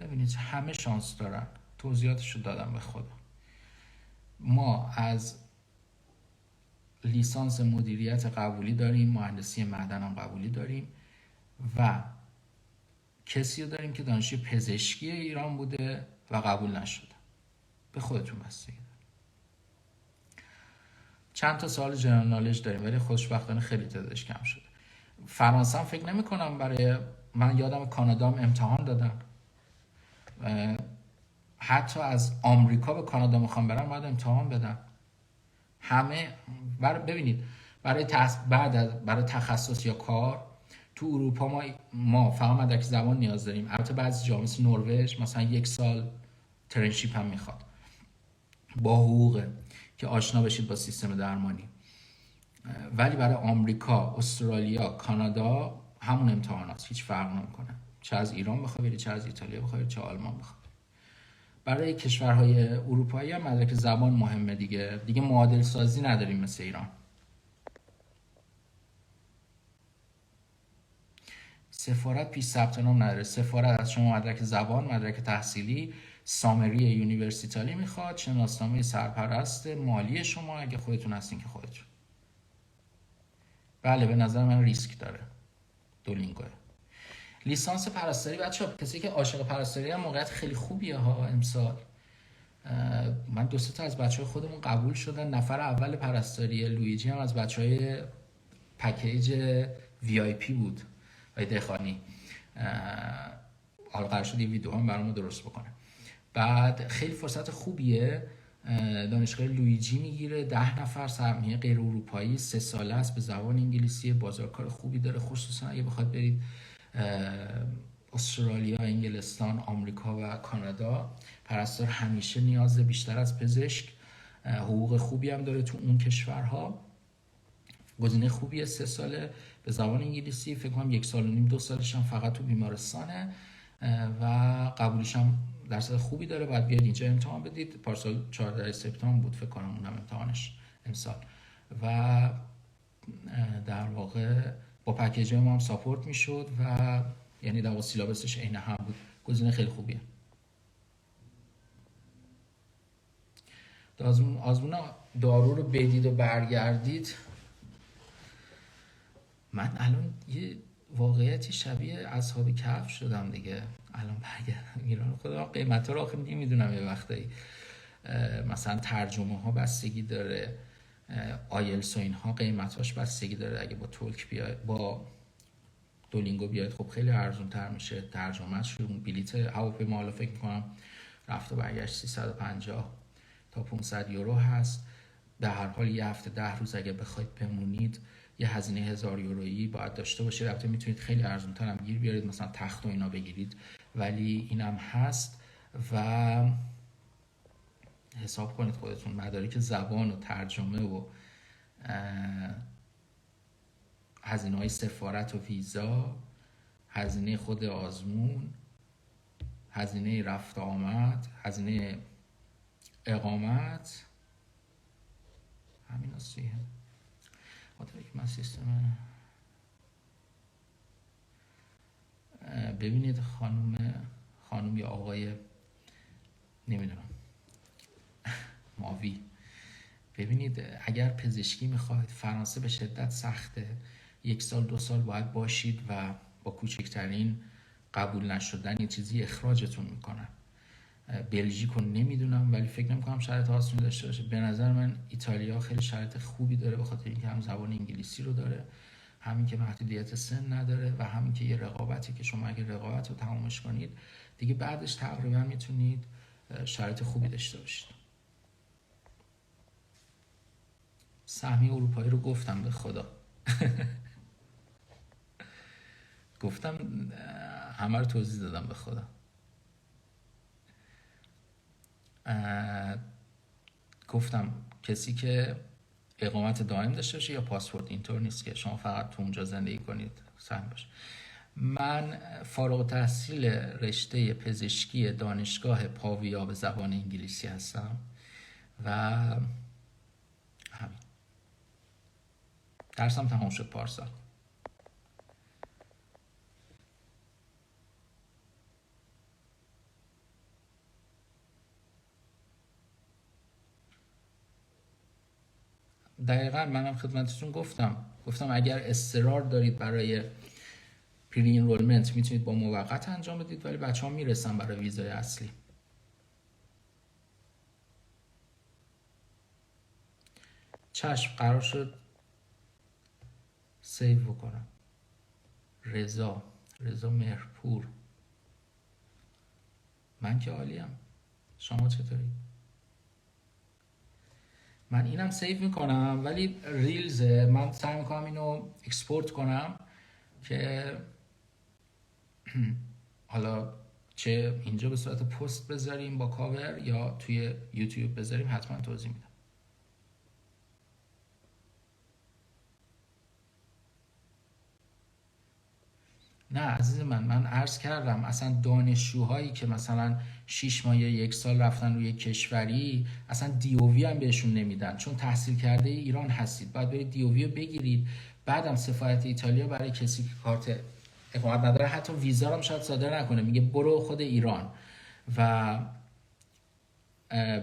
ببینید همه شانس دارن، توضیحاتشو دادم به خدا. ما از لیسانس مدیریت قبولی داریم، مهندسی معدن هم قبولی داریم و کسی رو داریم که دانشجوی پزشکی ایران بوده و قبول نشده. به خودتون بستگی داره. چند تا سوال جنرال نالج داریم ولی خوشبختانه خیلی تعدادش کم شده. فرانسه هم فکر نمی کنم، برای من یادم کانادا هم امتحان دادم، حتی از آمریکا به کانادا میخوام برم باید امتحان بدم. همه ببینید برای تخصص یا کار تو اروپا ما فقط مدرک زبان نیاز داریم. البته بعضی جا مثل نروژ مثلا 1 سال ترنشیپ هم میخواد با حقوقه که آشنا بشید با سیستم درمانی. ولی برای آمریکا، استرالیا، کانادا همون امتحانات، هیچ فرق نمیکنه، چه از ایران بخوای بری، چه از ایتالیا بخوای بری، چه آلمان بخوای. برای کشورهای اروپایی هم مدرک زبان مهمه دیگه معادل سازی نداریم مثل ایران. سفارت پیش ثبت نام نداره. سفارت از شما مدرک زبان، مدرک تحصیلی، سامری یونیورسیتالی میخواد، شناسنامه سرپرست مالی شما اگه خودتون هستین که خودتون. بله به نظر من ریسک داره دولینگوه. لیسانس پرستاری بچه‌ها، کسی که عاشق پرستاری هم موقعیت خیلی خوبیه ها امسال. من 2 تا از بچه‌های خودمون قبول شدن، نفر اول پرستاری لویجی هم از بچه‌های پکیج VIP بود و دخانی. حالا قرار شد یه ویدیو هم برامون درست بکنه. بعد خیلی فرصت خوبیه، دانشگاه لویجی میگیره 10 نفر سرمایه غیر اروپایی، 3 ساله است، به زبان انگلیسی، بازارکار خوبی داره، خصوصا اگه بخواد برید استرالیا، انگلستان، آمریکا و کانادا. پرستار همیشه نیاز بیشتر از پزشک، حقوق خوبی هم داره تو اون کشورها. گزینه خوبیه، 3 ساله به زبان انگلیسی، فکر کنم 1 سال و نیم 2 سالش هم فقط تو بیمارستانه و قبولش هم درصد خوبی داره. باید بیاید اینجا امتحان بدید. پارسال 14 سپتامبر بود فکر کنم اونم امتحانش امسال و در واقع با پکیج ما هم ساپورت میشد و یعنی در واقع سیلابسش عین هم بود. گزینه خیلی خوبیه. آزمون دارو رو بدید و برگردید. من الان یه واقعیتی شبیه اصحاب کهف شدم دیگه. الان برگردم ایران، خدا قیمتا رو آخه نمیدونم. یه وقتایی مثلا ترجمه ها بستگی داره، آیلتس و اینها قیمتاش بستگی داره. اگه با تولک بیاید، با دولینگو بیاید، خب خیلی ارزون تر میشه ترجمهش. بلیت هواپیما حالا فکر میکنم رفت و برگشت 350 تا 500 یورو هست. در هر حال یه هفته 10 روز اگه بخواید بمونید یه هزینه 1000 یورویی باید داشته باشید. البته میتونید خیلی ارزون تر هم گیر بیارید، مثلا تخت و اینا بگیرید، ولی اینم هست. و حساب کنید خودتون مدارک زبان و ترجمه و هزینه های سفارت و ویزا، هزینه خود آزمون، هزینه رفت آمد، هزینه اقامت، همین هستیه. من سیستم ببینید خانم یا آقای نمیدونم ماوی، ببینید اگر پزشکی میخواید فرانسه به شدت سخته. 1 سال 2 سال باید باشید و با کوچکترین قبول نشدن یه چیزی اخراجتون میکنن. بلژیک رو نمیدونم ولی فکر نمیکنم شرایط آسونی داشته باشه. به نظر من ایتالیا خیلی شرایط خوبی داره، به خاطر اینکه هم زبان انگلیسی رو داره، همین که محدودیت سن نداره و همین که یه رقابتی که شما اگه رقابت رو تمامش کنید دیگه بعدش تقریبا میتونید شرایط خوبی داشته باشید. سهمیه اروپایی رو گفتم به خدا. گفتم همه رو توضیح دادم به خدا. گفتم کسی که اقامت دائم داشته باشه یا پاسپورت، اینطور نیست که شما فقط تو اونجا زندگی کنید سهم باشه. من فارغ التحصیل رشته پزشکی دانشگاه پاویا به زبان انگلیسی هستم و همین، درسم تمام شد پارسال. دقیقا منم خدمتتون گفتم اگر اصرار دارید برای پری انرولمنت میتونید با موقت انجام بدید، ولی بچه ها میرسن برای ویزای اصلی. چشم، قرار شد سیو بکنم. رضا مهرپور، من که عالیم، شما چطوری؟ من اینم سیو میکنم، ولی ریلزه، من سعی میکنم اینو اکسپورت کنم که حالا چه اینجا به صورت پست بذاریم با کاور یا توی یوتیوب بذاریم، حتما توضیح میدم. نه عزیز من عرض کردم اصلا دانشجوهایی که مثلا 6 ماه یا 1 سال رفتن روی کشوری، اصلا دیووی هم بهشون نمیدن، چون تحصیل کرده ایران هستید باید برید دیووی رو بگیرید. بعدم سفارت ایتالیا برای کسی که کارت اقامت نداره حتی ویزا رو شاید صادر نکنه، میگه برو خود ایران. و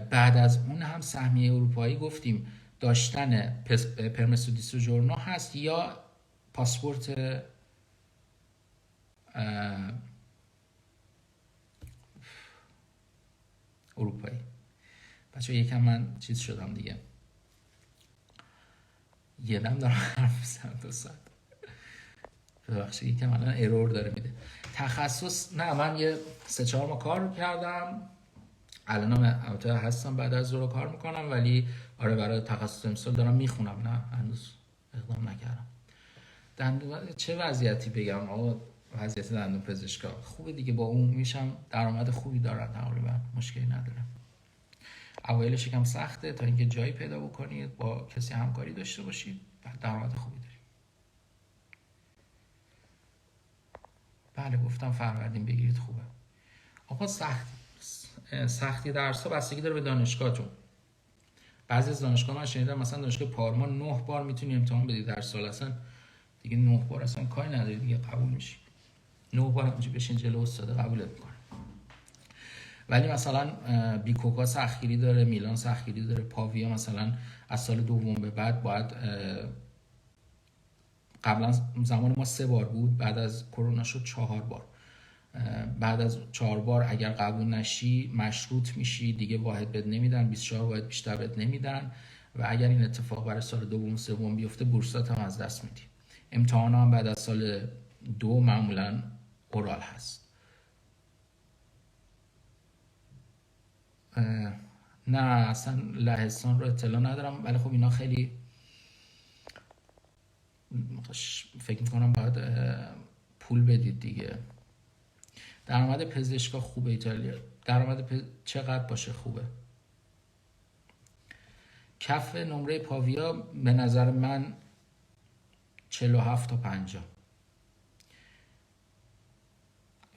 بعد از اون هم سهمیه اروپایی گفتیم داشتن پرمسو دی سوجورنو هست یا پاسپورت اروپایی. بچه یکم من چیز شدم دیگه، یه دم دارم حرف میزنم 2 ساعت، ببخشید یکم الان ارور داره میده. تخصص نه، من یه 3-4 ماه کار کردم، الانم البته هستم بعد از ظهر کار میکنم، ولی آره برای تخصص امسال دارم میخونم. نه هنوز اقدام نکردم. دندون چه وضعیتی بگم آقا؟ وضعیت دندون پزشکا خوبه دیگه، با اون میشم درآمد خوبی دارن تقریبا، مشکلی نداره. اوایلش یکم سخته تا اینکه جایی پیدا بکنید با کسی همکاری داشته باشید، بعد درآمد خوبی دارید. بله گفتم فروردین بگیرید خوبه. آقا سختی درس ها بستگی داره به دانشگاهتون. بعضی از دانشگاه من شنیدم مثلا دانشگاه پارما 9 بار میتونی امتحان بدی در سال، اصلا دیگه 9 بار اصلا کاری نداری دیگه، قبول میشی. 9 بار همونجوری بشین جلو استاد قبولت میکنه. ولی مثلا بیکوکا سختگیری داره، میلان سختگیری داره، پاویا مثلا از سال دوم به بعد باید، قبلا زمان ما 3 بار بود، بعد از کرونا شد 4 بار. بعد از 4 بار اگر قبول نشی مشروط میشی دیگه، واحد بد نمیدن، 24 واحد بیشتر بد نمیدن، و اگر این اتفاق برای سال دوم سوم بیفته بورسات هم از دست میدی. امتحان هم بعد از سال 2 معمولا اورال هست. نه اصلا لهستان رو اطلاع ندارم، ولی خب اینا خیلی فکر میکنم باید پول بدید دیگه. درآمد پزشکا خوبه ایتالیا، درآمد چقدر باشه خوبه؟ کف نمره پاویا به نظر من 47 تا 50.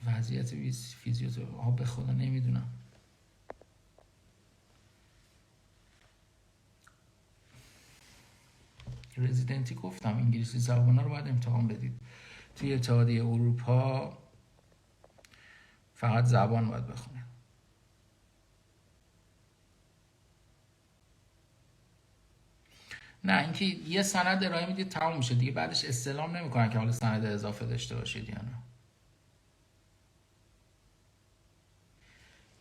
وضعیت فیزیوتراپی به خدا نمیدونم. رزیدنتی گفتم انگلیسی زبانا رو باید امتحان بدید. توی اتحادیه اروپا فقط زبان باید بخونید. نه اینکه یه سند ارائه میدید تموم میشه دیگه، بعدش استلام نمیکنن که حالا سند اضافه داشته باشید یا نه.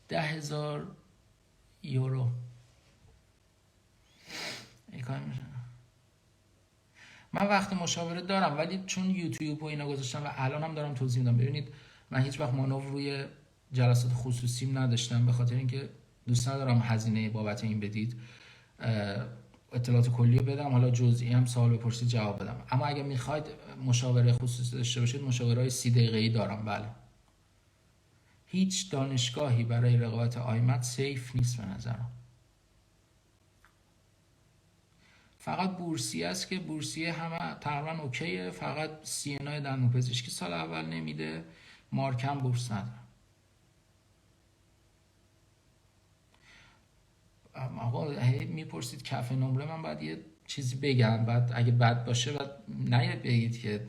10,000 یورو من وقت مشاوره دارم، ولی چون یوتیوب و اینا گذاشتم و الانم دارم توضیح میدم. ببینید من هیچ وقت مانور روی جلسات خصوصیم نداشتم، به خاطر اینکه دوست ندارم هزینه بابت این بدید. اطلاعات کلی بدم، حالا جزئی هم سوال بپرسید جواب بدم. اما اگه میخواید مشاوره خصوصی داشته باشید، مشاوره‌های 30 دقیقه‌ای دارم. بله. هیچ دانشگاهی برای رقابت آیمت سیف نیست به نظرم. فقط بورسیه است که بورسیه همه تقریبا اوکیه، فقط سینا دندونپزشکی سال اول نمیده، مارکم بورس نداره. آقا هی میپرسید کف نمره، من باید یه چیزی بگم، بعد اگه بد باشه بعد نه بگید که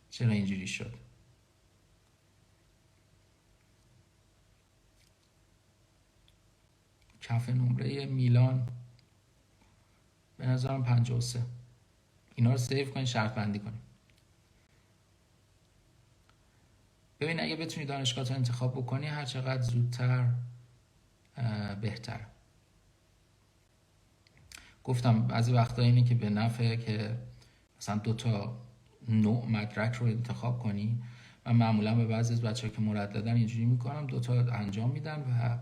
چرا اینجوری شد. کف نمره میلان به نظرم 53. اینا رو سیو کنید، شرط بندی کنید. ببین اگه بتونی دانشگاه رو انتخاب بکنی هر چقدر زودتر بهتر. گفتم بعضی وقتا اینه که به نفعه که مثلا 2 تا نوع مدرک رو انتخاب کنی. من معمولا به بعضی از بچه‌ها که مرددن اینجوری میکنم، 2 تا انجام میدن و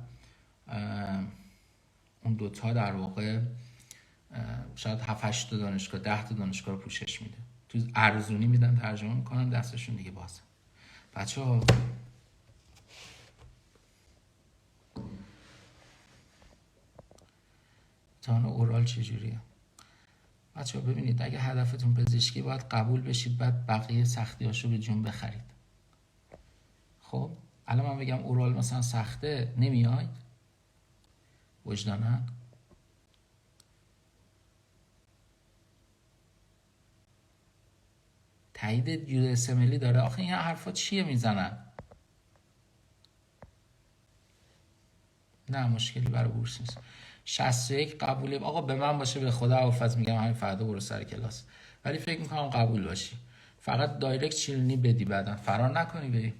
اون 2 تا در واقع شاید 7-8 تا دانشگاه 10 تا دانشگاه رو پوشش میده. تو ارزونی میدن، ترجمه میکنن، دستشون دیگه بازه. بچه‌ها امتحان اورال چجوریه؟ بچه‌ها ببینید اگه هدفتون پزشکی باید قبول بشید، بعد بقیه سختیاشو به جون بخرید. خب الان من بگم اورال مثلا سخته، نمیاید وجدانن؟ تایید USMLE داره؟ آخه این حرفا چیه میزنن؟ نه مشکلی برای بورس نیست. 61 قبوله. آقا به من باشه به خدا حافظ میگم همین فردا برو سر کلاس، ولی فکر میکنم قبول باشی. فقط دایرکت چیلنی بدی، بعدا فرار نکنی بری.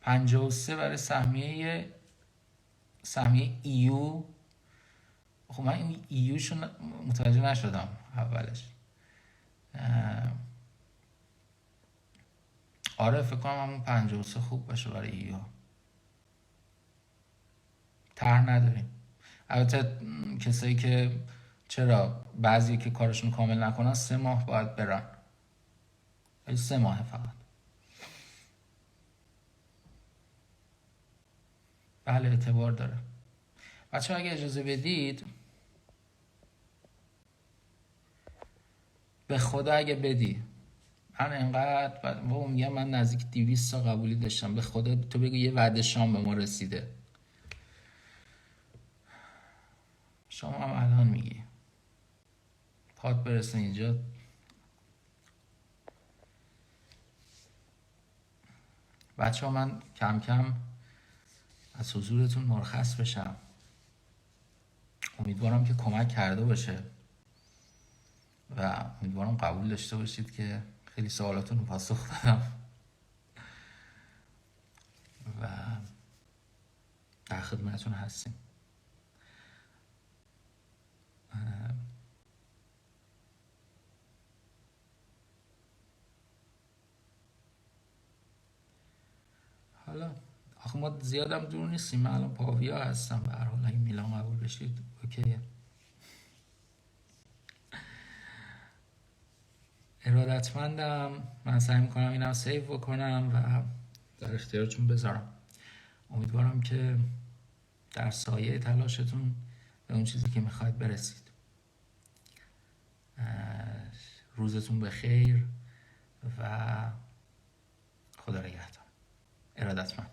53 برای سهمیه ایو. خب من این ایوشو متوجه نشدم اولش. آره فکر کنم همون 53 خوب باشه برای ایو. طرح نداریم. البته کسایی که چرا بعضی که کارشون کامل نکنن 3 ماه باید برن، ولی 3 ماه فقط. بله اعتبار داره. بچه اگه اجازه بدید، به خدا اگه بدی، من انقدر میگم من نزدیک 200 تا قبولی داشتم، به خدا تو بگو یه وعده شام به ما رسیده، شما هم الان میگی پات برسه اینجا. بچه ها من کم کم از حضورتون مرخص بشم. امیدوارم که کمک کرده باشه و امیدوارم قبول داشته باشید که خیلی سوالاتون رو پاسخ دادم و در خدمتتون هستیم. حالا آخه ما زیادم دور نیستیم، من الان پاویا هستم، به هر حال اگه میلان قبول بشید اوکیه. ارادتمندم. من سعی میکنم اینم سیو بکنم و در اختیارتون بذارم. امیدوارم که در سایه تلاشتون به اون چیزی که میخواید برسید. روزتون بخیر و خدا نگهدار. ارادتمند.